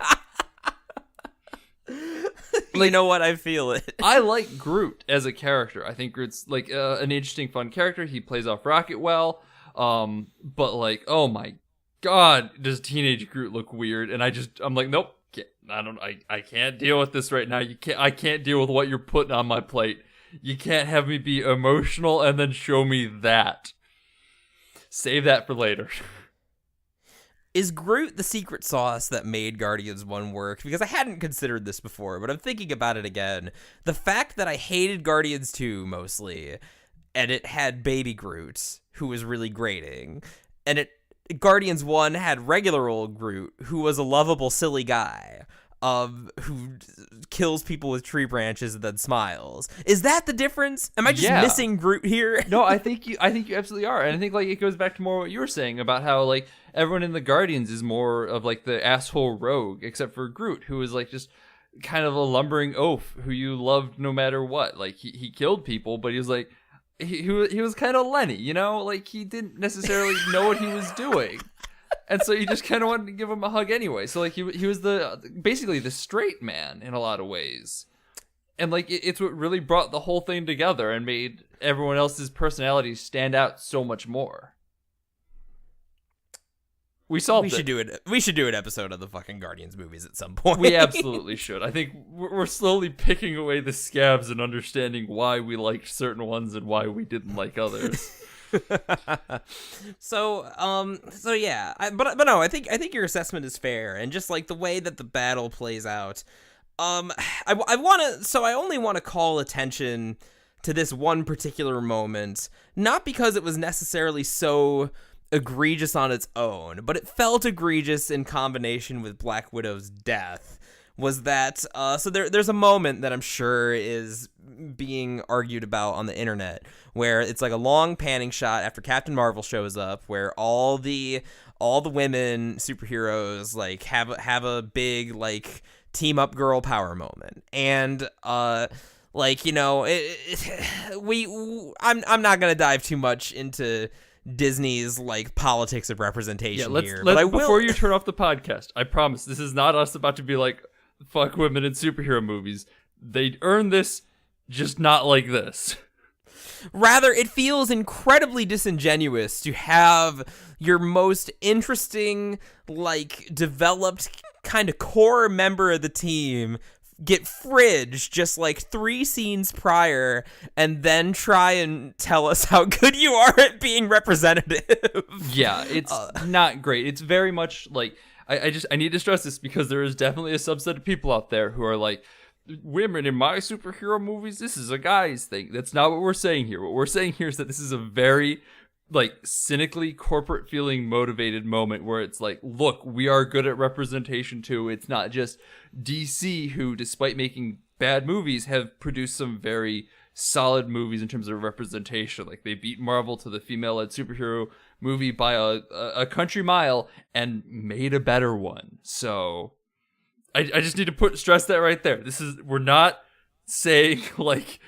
You know what? I feel it. I like Groot as a character. I think Groot's, like, an interesting, fun character. He plays off Rocket well. But, like, oh my god, does teenage Groot look weird? And I'm like, nope, I can't deal with this right now. I can't deal with what you're putting on my plate. You can't have me be emotional and then show me that. Save that for later. Is Groot the secret sauce that made Guardians 1 work? Because I hadn't considered this before, but I'm thinking about it again. The fact that I hated Guardians 2 mostly, and it had Baby Groot, who was really grating, and Guardians 1 had regular old Groot, who was a lovable, silly guy, who kills people with tree branches and then smiles. Is that the difference? Am I just missing Groot here? No, I think you absolutely are. And I think, like, it goes back to more what you were saying about how, like, everyone in the Guardians is more of, like, the asshole rogue, except for Groot, who is, like, just kind of a lumbering oaf who you loved no matter what. Like, he killed people, but he was like, he was kind of Lenny, you know? Like, he didn't necessarily know what he was doing. And so you just kind of wanted to give him a hug anyway. So, like, he was basically the straight man in a lot of ways. And, like, it's what really brought the whole thing together and made everyone else's personalities stand out so much more. We should do it. We should do an episode of the fucking Guardians movies at some point. We absolutely should. I think we're slowly picking away the scabs and understanding why we liked certain ones and why we didn't like others. So yeah. But no, I think your assessment is fair, and just like the way that the battle plays out. I only want to call attention to this one particular moment, not because it was necessarily so egregious on its own, but it felt egregious in combination with Black Widow's death. Was that so there's a moment that I'm sure is being argued about on the internet where it's like a long panning shot after Captain Marvel shows up, where all the women superheroes like have a big like team up girl power moment, and like, you know, I'm not gonna dive too much into Disney's like politics of representation here. But before you turn off the podcast, I promise this is not us about to be like, fuck women in superhero movies. They earn this, just not like this. Rather, it feels incredibly disingenuous to have your most interesting, like, developed kind of core member of the team get fridged just like 3 scenes prior and then try and tell us how good you are at being representative. Yeah, it's not great. It's very much like, I need to stress this because there is definitely a subset of people out there who are like, women in my superhero movies, this is a guy's thing. That's not what we're saying here. What we're saying here is that this is a very, like, cynically corporate feeling motivated moment where it's like, look, we are good at representation too. It's not just DC, who, despite making bad movies, have produced some very solid movies in terms of representation. Like, they beat Marvel to the female-led superhero movie by a country mile and made a better one. So I just need to stress that right there. We're not saying like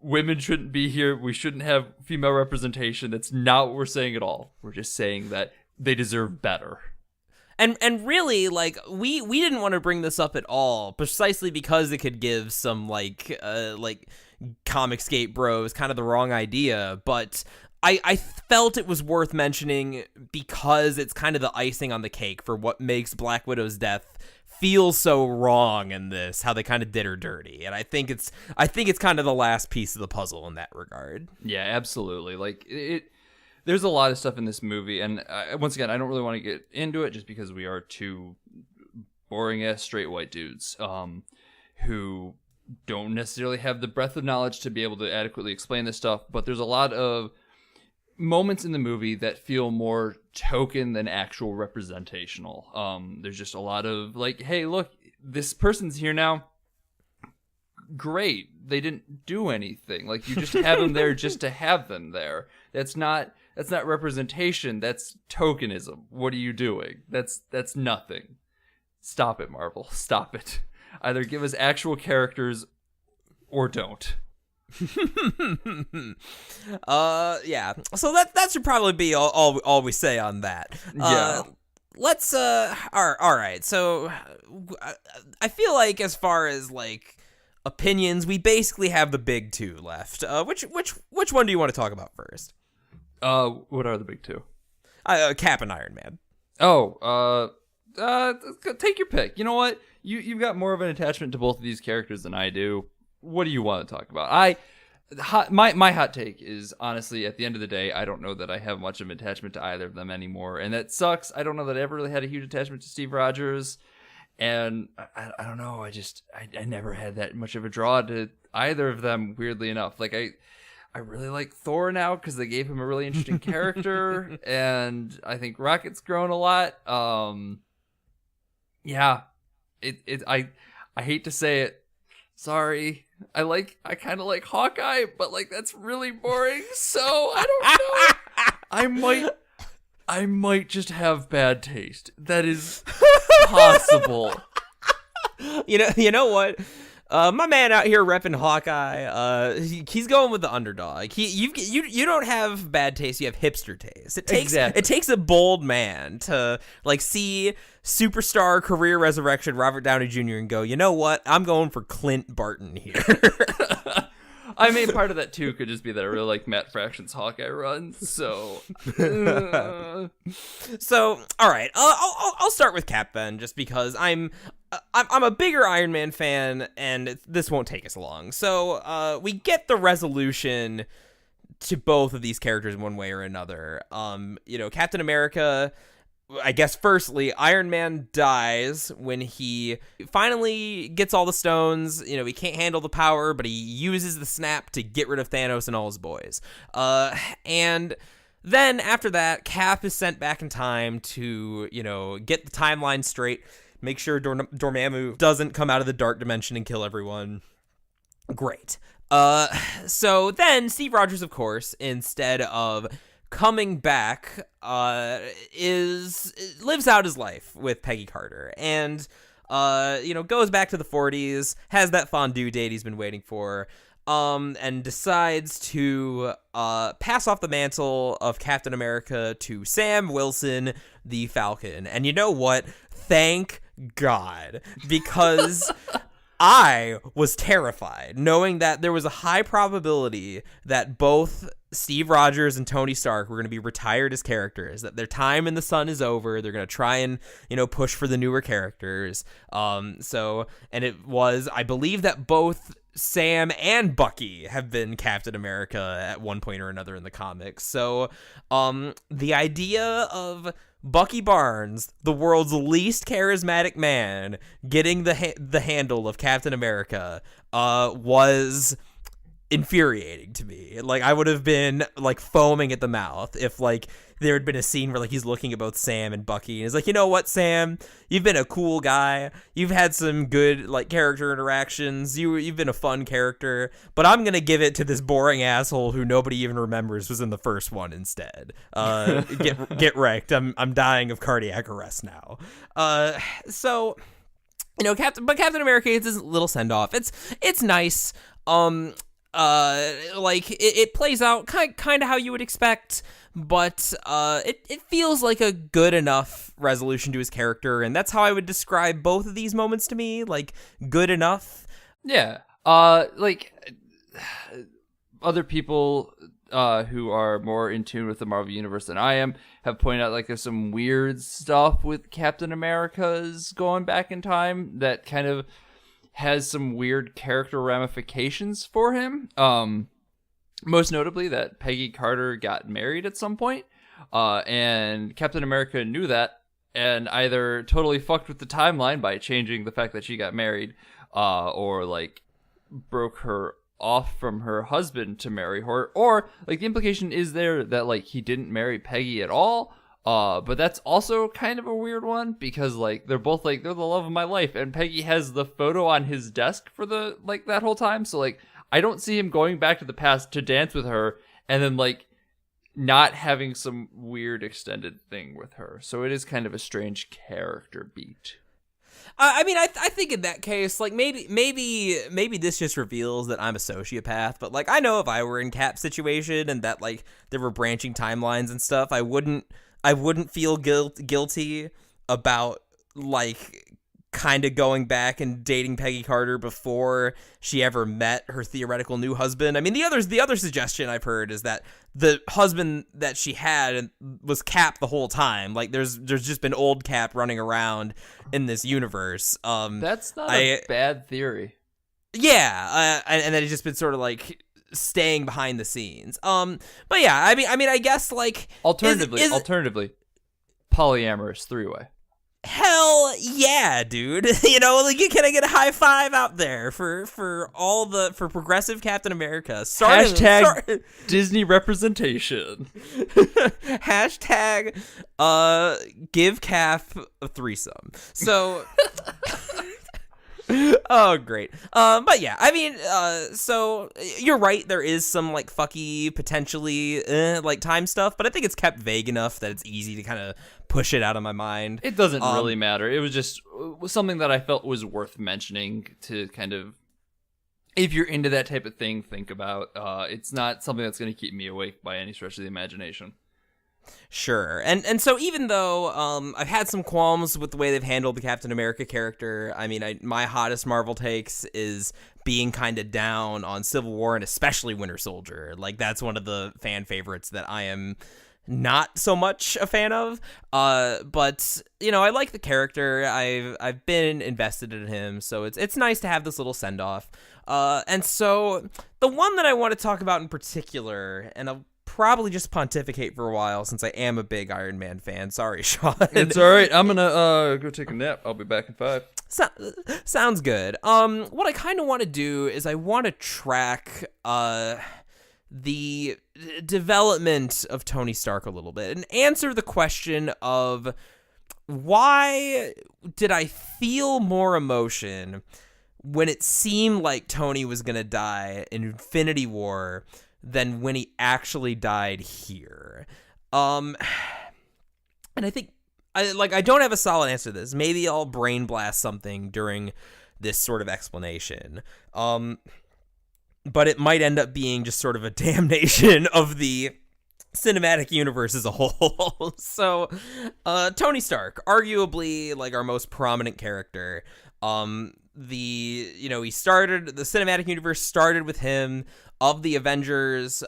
women shouldn't be here, we shouldn't have female representation. That's not what we're saying at all. We're just saying that they deserve better. And really, like, we didn't want to bring this up at all, precisely because it could give some like Comicsgate bros kind of the wrong idea, but I felt it was worth mentioning because it's kind of the icing on the cake for what makes Black Widow's death feel so wrong in this, how they kind of did her dirty. And I think it's kind of the last piece of the puzzle in that regard. Yeah, absolutely. Like, there's a lot of stuff in this movie, and once again, I don't really want to get into it just because we are two boring-ass straight white dudes who don't necessarily have the breadth of knowledge to be able to adequately explain this stuff, but there's a lot of moments in the movie that feel more token than actual representational. There's just a lot of like, hey, look, this person's here now. Great. They didn't do anything. Like, you just have them there just to have them there. That's not representation. That's tokenism. What are you doing? That's nothing. Stop it, Marvel. Stop it. Either give us actual characters or don't. Yeah. So that should probably be all we say on that. Yeah. Let's all right. So I feel like as far as like opinions, we basically have the big two left. Which one do you want to talk about first? What are the big two? Cap and Iron Man. Take your pick. You know what? You've got more of an attachment to both of these characters than I do. What do you want to talk about? My hot take is, honestly, at the end of the day, I don't know that I have much of an attachment to either of them anymore, and that sucks. I don't know that I ever really had a huge attachment to Steve Rogers, and I don't know. I never had that much of a draw to either of them. Weirdly enough, like I really like Thor now because they gave him a really interesting character, and I think Rocket's grown a lot. Yeah, I hate to say it. Sorry. I kind of like Hawkeye, but like that's really boring. So I don't know. I might just have bad taste. That is possible. You know what? My man out here repping Hawkeye, he's going with the underdog. You don't have bad taste, you have hipster taste. It takes a bold man to like see superstar career resurrection Robert Downey Jr. and go, you know what? I'm going for Clint Barton here. I mean, part of that too could just be that I really like Matt Fraction's Hawkeye run. So, so all right, I'll start with Cap then, just because I'm a bigger Iron Man fan, and this won't take us long. So we get the resolution to both of these characters in one way or another. Captain America, I guess firstly, Iron Man dies when he finally gets all the stones. He can't handle the power, but he uses the snap to get rid of Thanos and all his boys. And then after that, Cap is sent back in time to, get the timeline straight, make sure Dormammu doesn't come out of the dark dimension and kill everyone. Great. So then Steve Rogers, of course, instead of coming back, lives out his life with Peggy Carter and, goes back to the 40s, has that fondue date he's been waiting for, and decides to pass off the mantle of Captain America to Sam Wilson, the Falcon. And you know what? Thank God, because I was terrified knowing that there was a high probability that both Steve Rogers and Tony Stark were going to be retired as characters, that their time in the sun is over. They're going to try and, push for the newer characters. And it was, I believe that both Sam and Bucky have been Captain America at one point or another in the comics. So, the idea of Bucky Barnes, the world's least charismatic man, getting the handle of Captain America, was infuriating to me. Like, I would have been like foaming at the mouth if like there had been a scene where like he's looking at both Sam and Bucky and he's like, you know what, Sam, you've been a cool guy, you've had some good like character interactions, you've been a fun character, but I'm gonna give it to this boring asshole who nobody even remembers was in the first one instead. Get wrecked. I'm dying of cardiac arrest now. So Captain America gets his little send off. It's nice. It plays out kind of how you would expect, but it feels like a good enough resolution to his character, and that's how I would describe both of these moments to me, like good enough. Yeah. Other people who are more in tune with the Marvel Universe than I am have pointed out like there's some weird stuff with Captain America's going back in time that kind of has some weird character ramifications for him. Most notably that Peggy Carter got married at some point, and Captain America knew that and either totally fucked with the timeline by changing the fact that she got married, or like broke her off from her husband to marry her, or like the implication is there that like he didn't marry Peggy at all. But that's also kind of a weird one because like they're both like they're the love of my life, and Peggy has the photo on his desk for the like that whole time. So like I don't see him going back to the past to dance with her and then like not having some weird extended thing with her. So it is kind of a strange character beat. I mean, I think in that case, like maybe this just reveals that I'm a sociopath. But like, I know if I were in Cap's situation and that like there were branching timelines and stuff, I wouldn't feel guilty about like kind of going back and dating Peggy Carter before she ever met her theoretical new husband. I mean, the other suggestion I've heard is that the husband that she had was Cap the whole time. Like there's just been old Cap running around in this universe. That's not a bad theory. Yeah, and that it's just been sort of like staying behind the scenes. But yeah, I mean, I guess like alternatively, polyamorous three-way. Hell yeah, dude. You know, like, can I get a high five out there for progressive Captain America? Hashtag Disney representation. Hashtag give Cap a threesome. So oh, great. But yeah, I mean, so you're right. There is some like fucky, potentially like time stuff, but I think it's kept vague enough that it's easy to kind of push it out of my mind. It doesn't really matter. It was just something that I felt was worth mentioning to kind of, if you're into that type of thing, think about. It's not something that's going to keep me awake by any stretch of the imagination. Sure. And so even though I've had some qualms with the way they've handled the Captain America character, I mean, my hottest Marvel takes is being kind of down on Civil War and especially Winter Soldier. Like, that's one of the fan favorites that I am not so much a fan of. But, you know, I like the character. I've been invested in him, so it's nice to have this little send-off. And so the one that I want to talk about in particular, and I'll probably just pontificate for a while since I am a big Iron Man fan. Sorry, Sean. It's all right. I'm gonna go take a nap. I'll be back in 5. Sounds good. What I kind of want to do is I want to track the development of Tony Stark a little bit and answer the question of why did I feel more emotion when it seemed like Tony was gonna die in Infinity War than when he actually died here. And I think I don't have a solid answer to this. Maybe I'll brain blast something during this sort of explanation. But it might end up being just sort of a damnation of the cinematic universe as a whole. So, Tony Stark, arguably like our most prominent character. The cinematic universe started with him. Of the Avengers,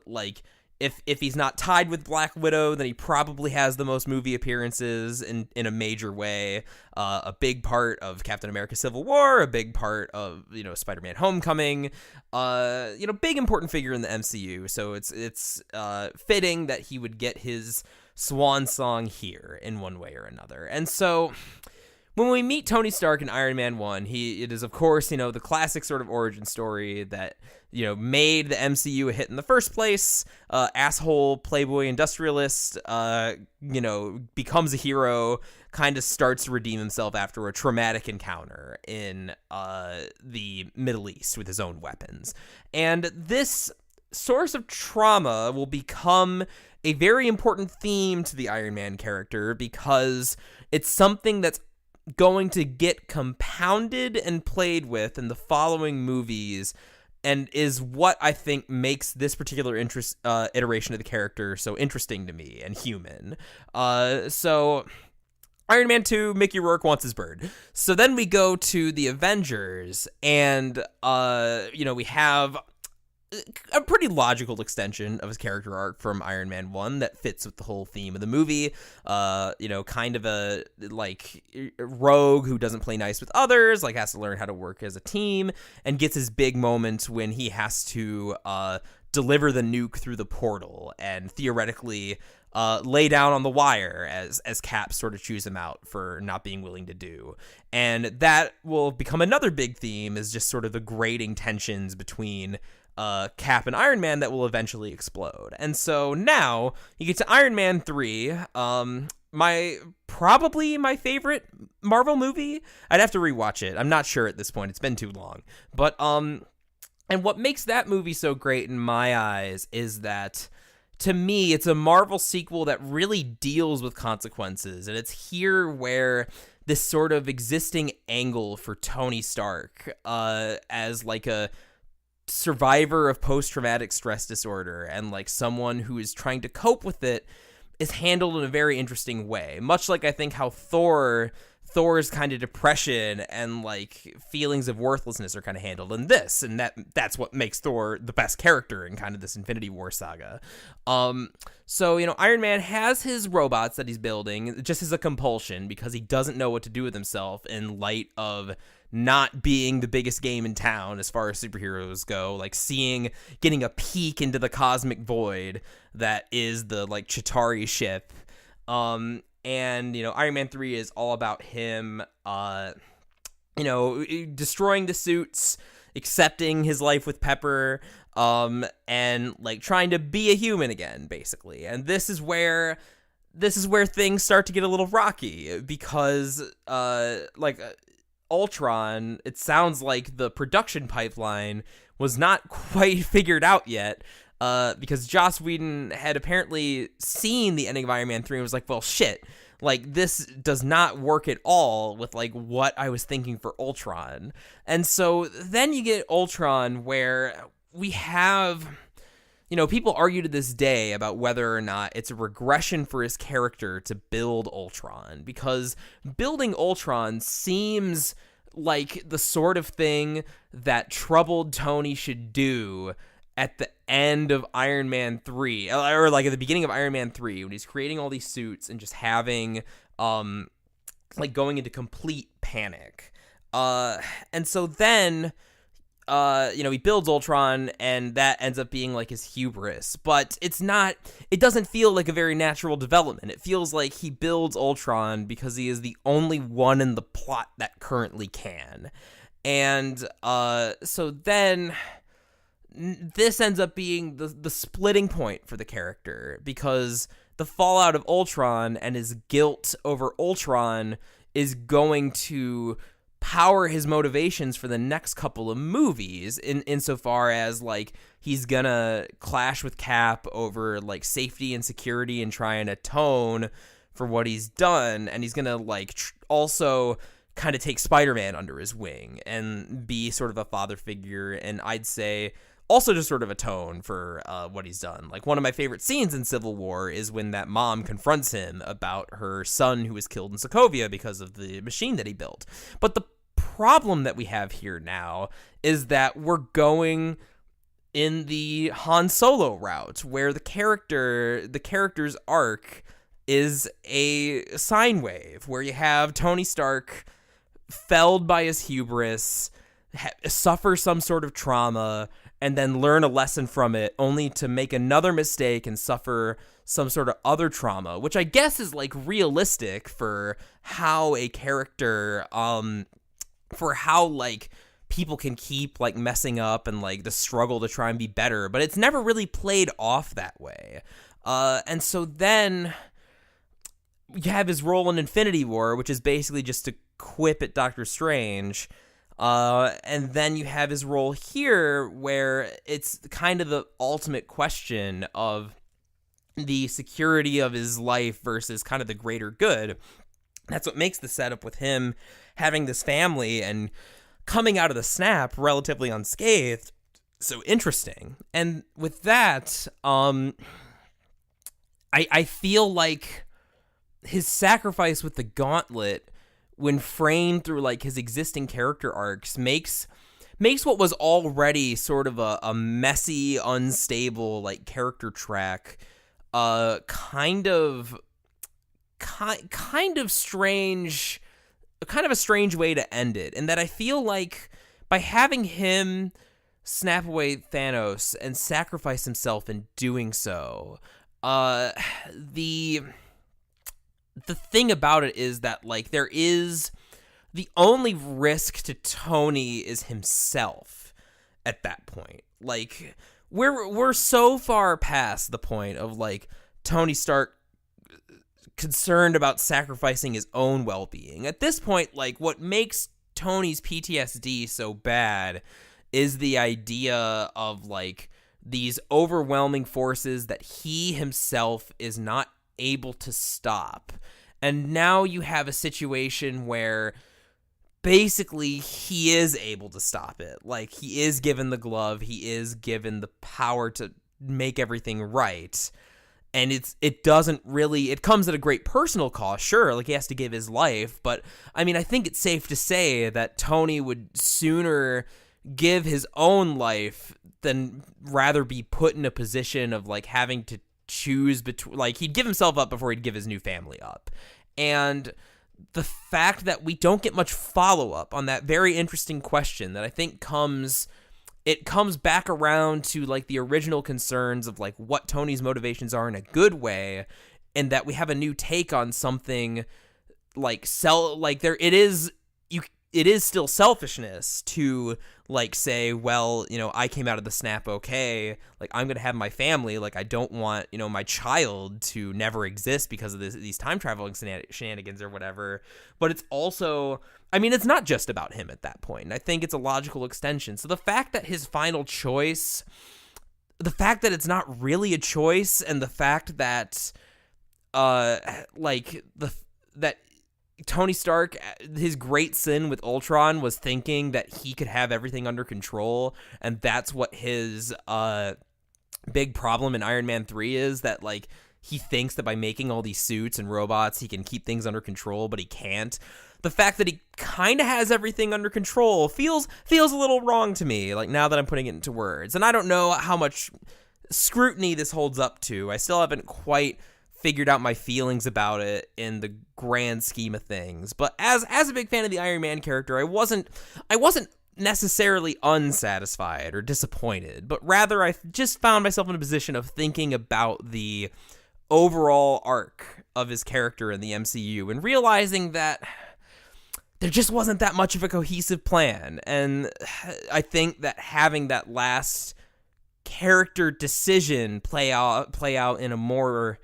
like if he's not tied with Black Widow, then he probably has the most movie appearances in a major way. A big part of Captain America: Civil War, a big part of Spider-Man: Homecoming. Big important figure in the MCU. So it's fitting that he would get his swan song here in one way or another. And so when we meet Tony Stark in Iron Man 1, it is, of course, the classic sort of origin story that, made the MCU a hit in the first place. Asshole playboy industrialist, becomes a hero, kind of starts to redeem himself after a traumatic encounter in the Middle East with his own weapons. And this source of trauma will become a very important theme to the Iron Man character because it's something that's going to get compounded and played with in the following movies, and is what I think makes this particular iteration of the character so interesting to me and human. So Iron Man 2, Mickey Rourke wants his bird. So then we go to the Avengers, and we have a pretty logical extension of his character arc from Iron Man 1 that fits with the whole theme of the movie. Kind of a like rogue who doesn't play nice with others, like has to learn how to work as a team, and gets his big moment when he has to deliver the nuke through the portal and theoretically lay down on the wire as Cap sort of chews him out for not being willing to do. And that will become another big theme, is just sort of the grating tensions between Cap and Iron Man that will eventually explode. And so now you get to Iron Man 3, probably my favorite Marvel movie. I'd have to rewatch it. I'm not sure at this point. It's been too long. But and what makes that movie so great in my eyes is that, to me, it's a Marvel sequel that really deals with consequences. And it's here where this sort of existing angle for Tony Stark as like a survivor of post-traumatic stress disorder and like someone who is trying to cope with it is handled in a very interesting way. Much like I think how Thor's kind of depression and like feelings of worthlessness are kind of handled in this, and that's what makes Thor the best character in kind of this Infinity War saga. So, you know, Iron Man has his robots that he's building just as a compulsion because he doesn't know what to do with himself in light of not being the biggest game in town as far as superheroes go, like getting a peek into the cosmic void that is the like Chitauri ship. And, you know, Iron Man 3 is all about him, you know, destroying the suits, accepting his life with Pepper, and like trying to be a human again, basically. And this is where things start to get a little rocky because, Ultron, it sounds like the production pipeline was not quite figured out yet, because Joss Whedon had apparently seen the ending of Iron Man 3 and was like, well, shit, like, this does not work at all with, like, what I was thinking for Ultron. And so then you get Ultron, where we have, you know, people argue to this day about whether or not it's a regression for his character to build Ultron, because building Ultron seems like the sort of thing that troubled Tony should do at the end of Iron Man 3, or like at the beginning of Iron Man 3, when he's creating all these suits and just having, like going into complete panic. And so then, you know, he builds Ultron, and that ends up being like his hubris, but it doesn't feel like a very natural development. It feels like he builds Ultron because he is the only one in the plot that currently can. And, so then this ends up being the splitting point for the character, because the fallout of Ultron and his guilt over Ultron is going to power his motivations for the next couple of movies, insofar as like he's gonna clash with Cap over like safety and security and try and atone for what he's done, and he's gonna like also kind of take Spider-Man under his wing and be sort of a father figure, and I'd say also just sort of atone for what he's done. Like, one of my favorite scenes in Civil War is when that mom confronts him about her son who was killed in Sokovia because of the machine that he built. But the problem that we have here now is that we're going in the Han Solo route, where the character's arc is a sine wave, where you have Tony Stark felled by his hubris, suffer some sort of trauma, and then learn a lesson from it, only to make another mistake and suffer some sort of other trauma, which I guess is like realistic for how a character, for how like people can keep like messing up and like the struggle to try and be better, but it's never really played off that way. And so then you have his role in Infinity War, which is basically just to quip at Doctor Strange. And then you have his role here, where it's kind of the ultimate question of the security of his life versus kind of the greater good. That's what makes the setup with him having this family and coming out of the snap relatively unscathed so interesting. And with that, I feel like his sacrifice with the gauntlet, when framed through like his existing character arcs, makes what was already sort of a messy, unstable like character track kind of strange, kind of a strange way to end it. And that I feel like by having him snap away Thanos and sacrifice himself in doing so. The thing about it is that, like, there is the only risk to Tony is himself at that point. Like, we're so far past the point of, like, Tony Stark concerned about sacrificing his own well-being. At this point, like, what makes Tony's PTSD so bad is the idea of, like, these overwhelming forces that he himself is not able to stop. And now you have a situation where basically he is able to stop it. Like, he is given the glove, he is given the power to make everything right. And it comes at a great personal cost, sure, like he has to give his life, but I mean, I think it's safe to say that Tony would sooner give his own life than rather be put in a position of, like, having to choose between, like, he'd give himself up before he'd give his new family up. And the fact that we don't get much follow-up on that very interesting question that I think comes back around to, like, the original concerns of, like, what Tony's motivations are in a good way, and that we have a new take on something like it is still selfishness to, like, say, well, you know, I came out of the snap okay, like, I'm gonna have my family, like, I don't want, you know, my child to never exist because of these time traveling shenanigans or whatever. But it's also, I mean, it's not just about him at that point, and I think it's a logical extension. So the fact that his final choice, the fact that it's not really a choice, and the fact that that Tony Stark, his great sin with Ultron was thinking that he could have everything under control, and that's what his big problem in Iron Man 3 is, that, like, he thinks that by making all these suits and robots he can keep things under control, but he can't. The fact that he kind of has everything under control feels a little wrong to me, like, now that I'm putting it into words. And I don't know how much scrutiny this holds up to. I still haven't quite figured out my feelings about it in the grand scheme of things. But as a big fan of the Iron Man character, I wasn't necessarily unsatisfied or disappointed, but rather I just found myself in a position of thinking about the overall arc of his character in the MCU and realizing that there just wasn't that much of a cohesive plan. And I think that having that last character decision play out in a more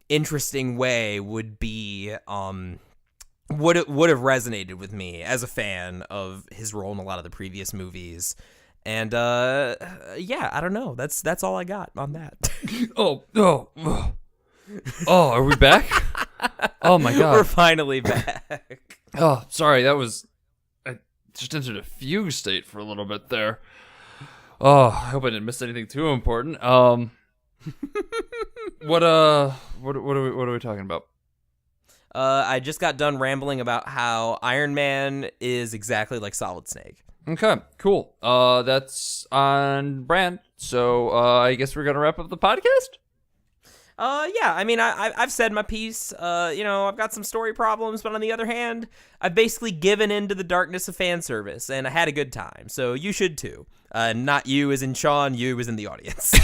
interesting way would be would have resonated with me as a fan of his role in a lot of the previous movies. And yeah, I don't know. That's all I got on that. Oh, are we back? Oh my god. We're finally back. Oh, sorry, I just entered a fugue state for a little bit there. Oh, I hope I didn't miss anything too important. What are we talking about? I just got done rambling about how Iron Man is exactly like Solid Snake. Okay, cool. That's on brand. So I guess we're gonna wrap up the podcast. Yeah, I mean, I've said my piece. You know, I've got some story problems, but on the other hand, I've basically given in to the darkness of fan service, and I had a good time. So you should too. Not you as in Sean, you as in the audience.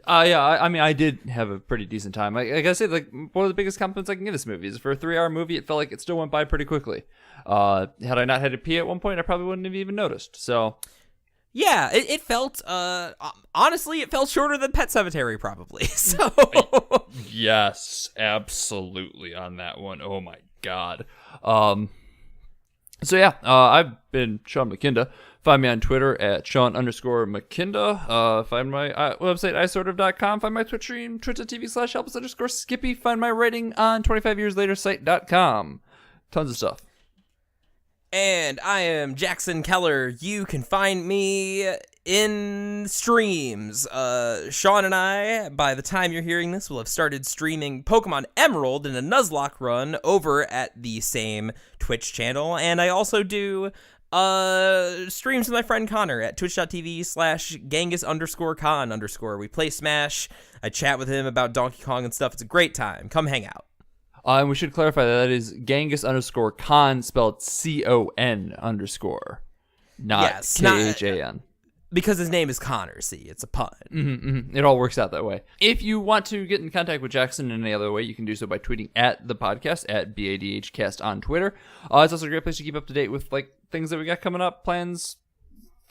Yeah, I mean, I did have a pretty decent time. Like I said, like, one of the biggest compliments I can give this movie is for a 3-hour movie, it felt like it still went by pretty quickly. Had I not had to pee at one point, I probably wouldn't have even noticed. So, yeah, it felt, honestly, it felt shorter than Pet Sematary, probably. So, yes, absolutely on that one. Oh my god. So yeah, I've been Sean McKinda. Find me on Twitter at Sean_McKinda. Find my website, isortof.com. Find my Twitch stream, twitch.tv/helpless_Skippy. Find my writing on 25yearslatersite.com. Tons of stuff. And I am Jackson Keller. You can find me in streams. Sean and I, by the time you're hearing this, will have started streaming Pokemon Emerald in a Nuzlocke run over at the same Twitch channel. And I also do streams with my friend Connor at twitch.tv/Genghis_Khan_. We play Smash. I chat with him about Donkey Kong and stuff. It's a great time. Come hang out. And we should clarify that is Genghis_Khan spelled CON_, not yes, KHAN. Because his name is Connor, see, it's a pun. It all works out that way. If you want to get in contact with Jackson in any other way, you can do so by tweeting at the podcast, at BADHcast on Twitter. It's also a great place to keep up to date with like things that we got coming up, plans,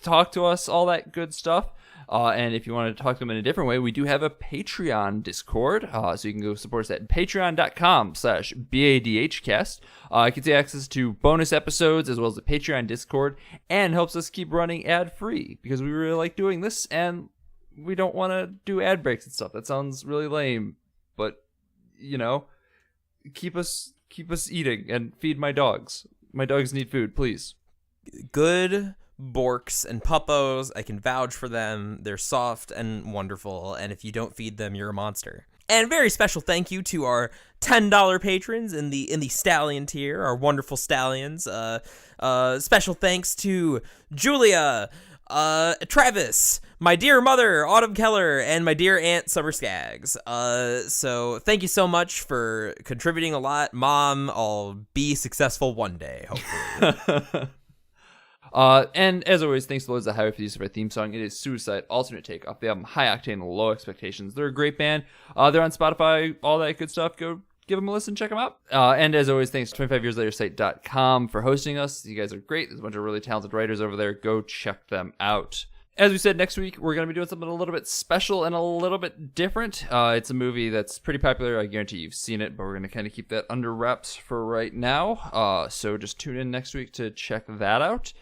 talk to us, all that good stuff. And if you want to talk to them in a different way, we do have a Patreon Discord. So you can go support us at patreon.com/BADHcast. It gets you access to bonus episodes as well as the Patreon Discord and helps us keep running ad-free because we really like doing this and we don't want to do ad breaks and stuff. That sounds really lame, but you know, keep us eating and feed my dogs. My dogs need food, please. Good Borks and Puppos, I can vouch for them. They're soft and wonderful, and if you don't feed them, you're a monster. And very special thank you to our $10 patrons in the stallion tier, our wonderful stallions. Special thanks to Julia, Travis, my dear mother, Autumn Keller, and my dear aunt, Summer Skaggs. So thank you so much for contributing a lot. Mom, I'll be successful one day, hopefully. And as always, thanks to Loads of Highway for the use of our theme song. It is Suicide, alternate take off the album High Octane, Low Expectations. They're a great band. They're on Spotify, all that good stuff. Go give them a listen, check them out. And as always, thanks to 25yearslatersite.com for hosting us. You guys are great. There's a bunch of really talented writers over there. Go check them out. As we said, next week, we're going to be doing something a little bit special and a little bit different. It's a movie that's pretty popular. I guarantee you've seen it, but we're going to kind of keep that under wraps for right now. So just tune in next week to check that out.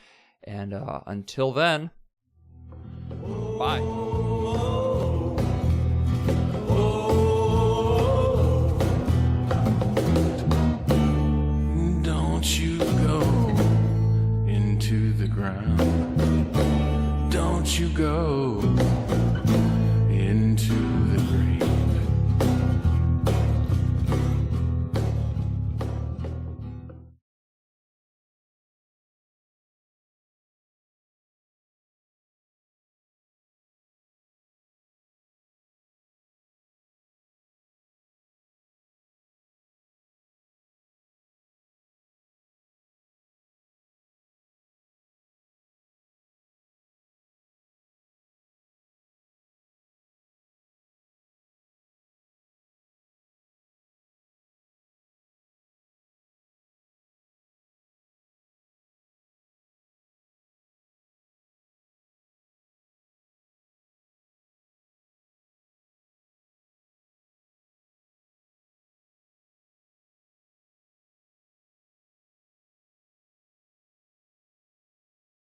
And until then, bye. Don't you go into the ground. Don't you go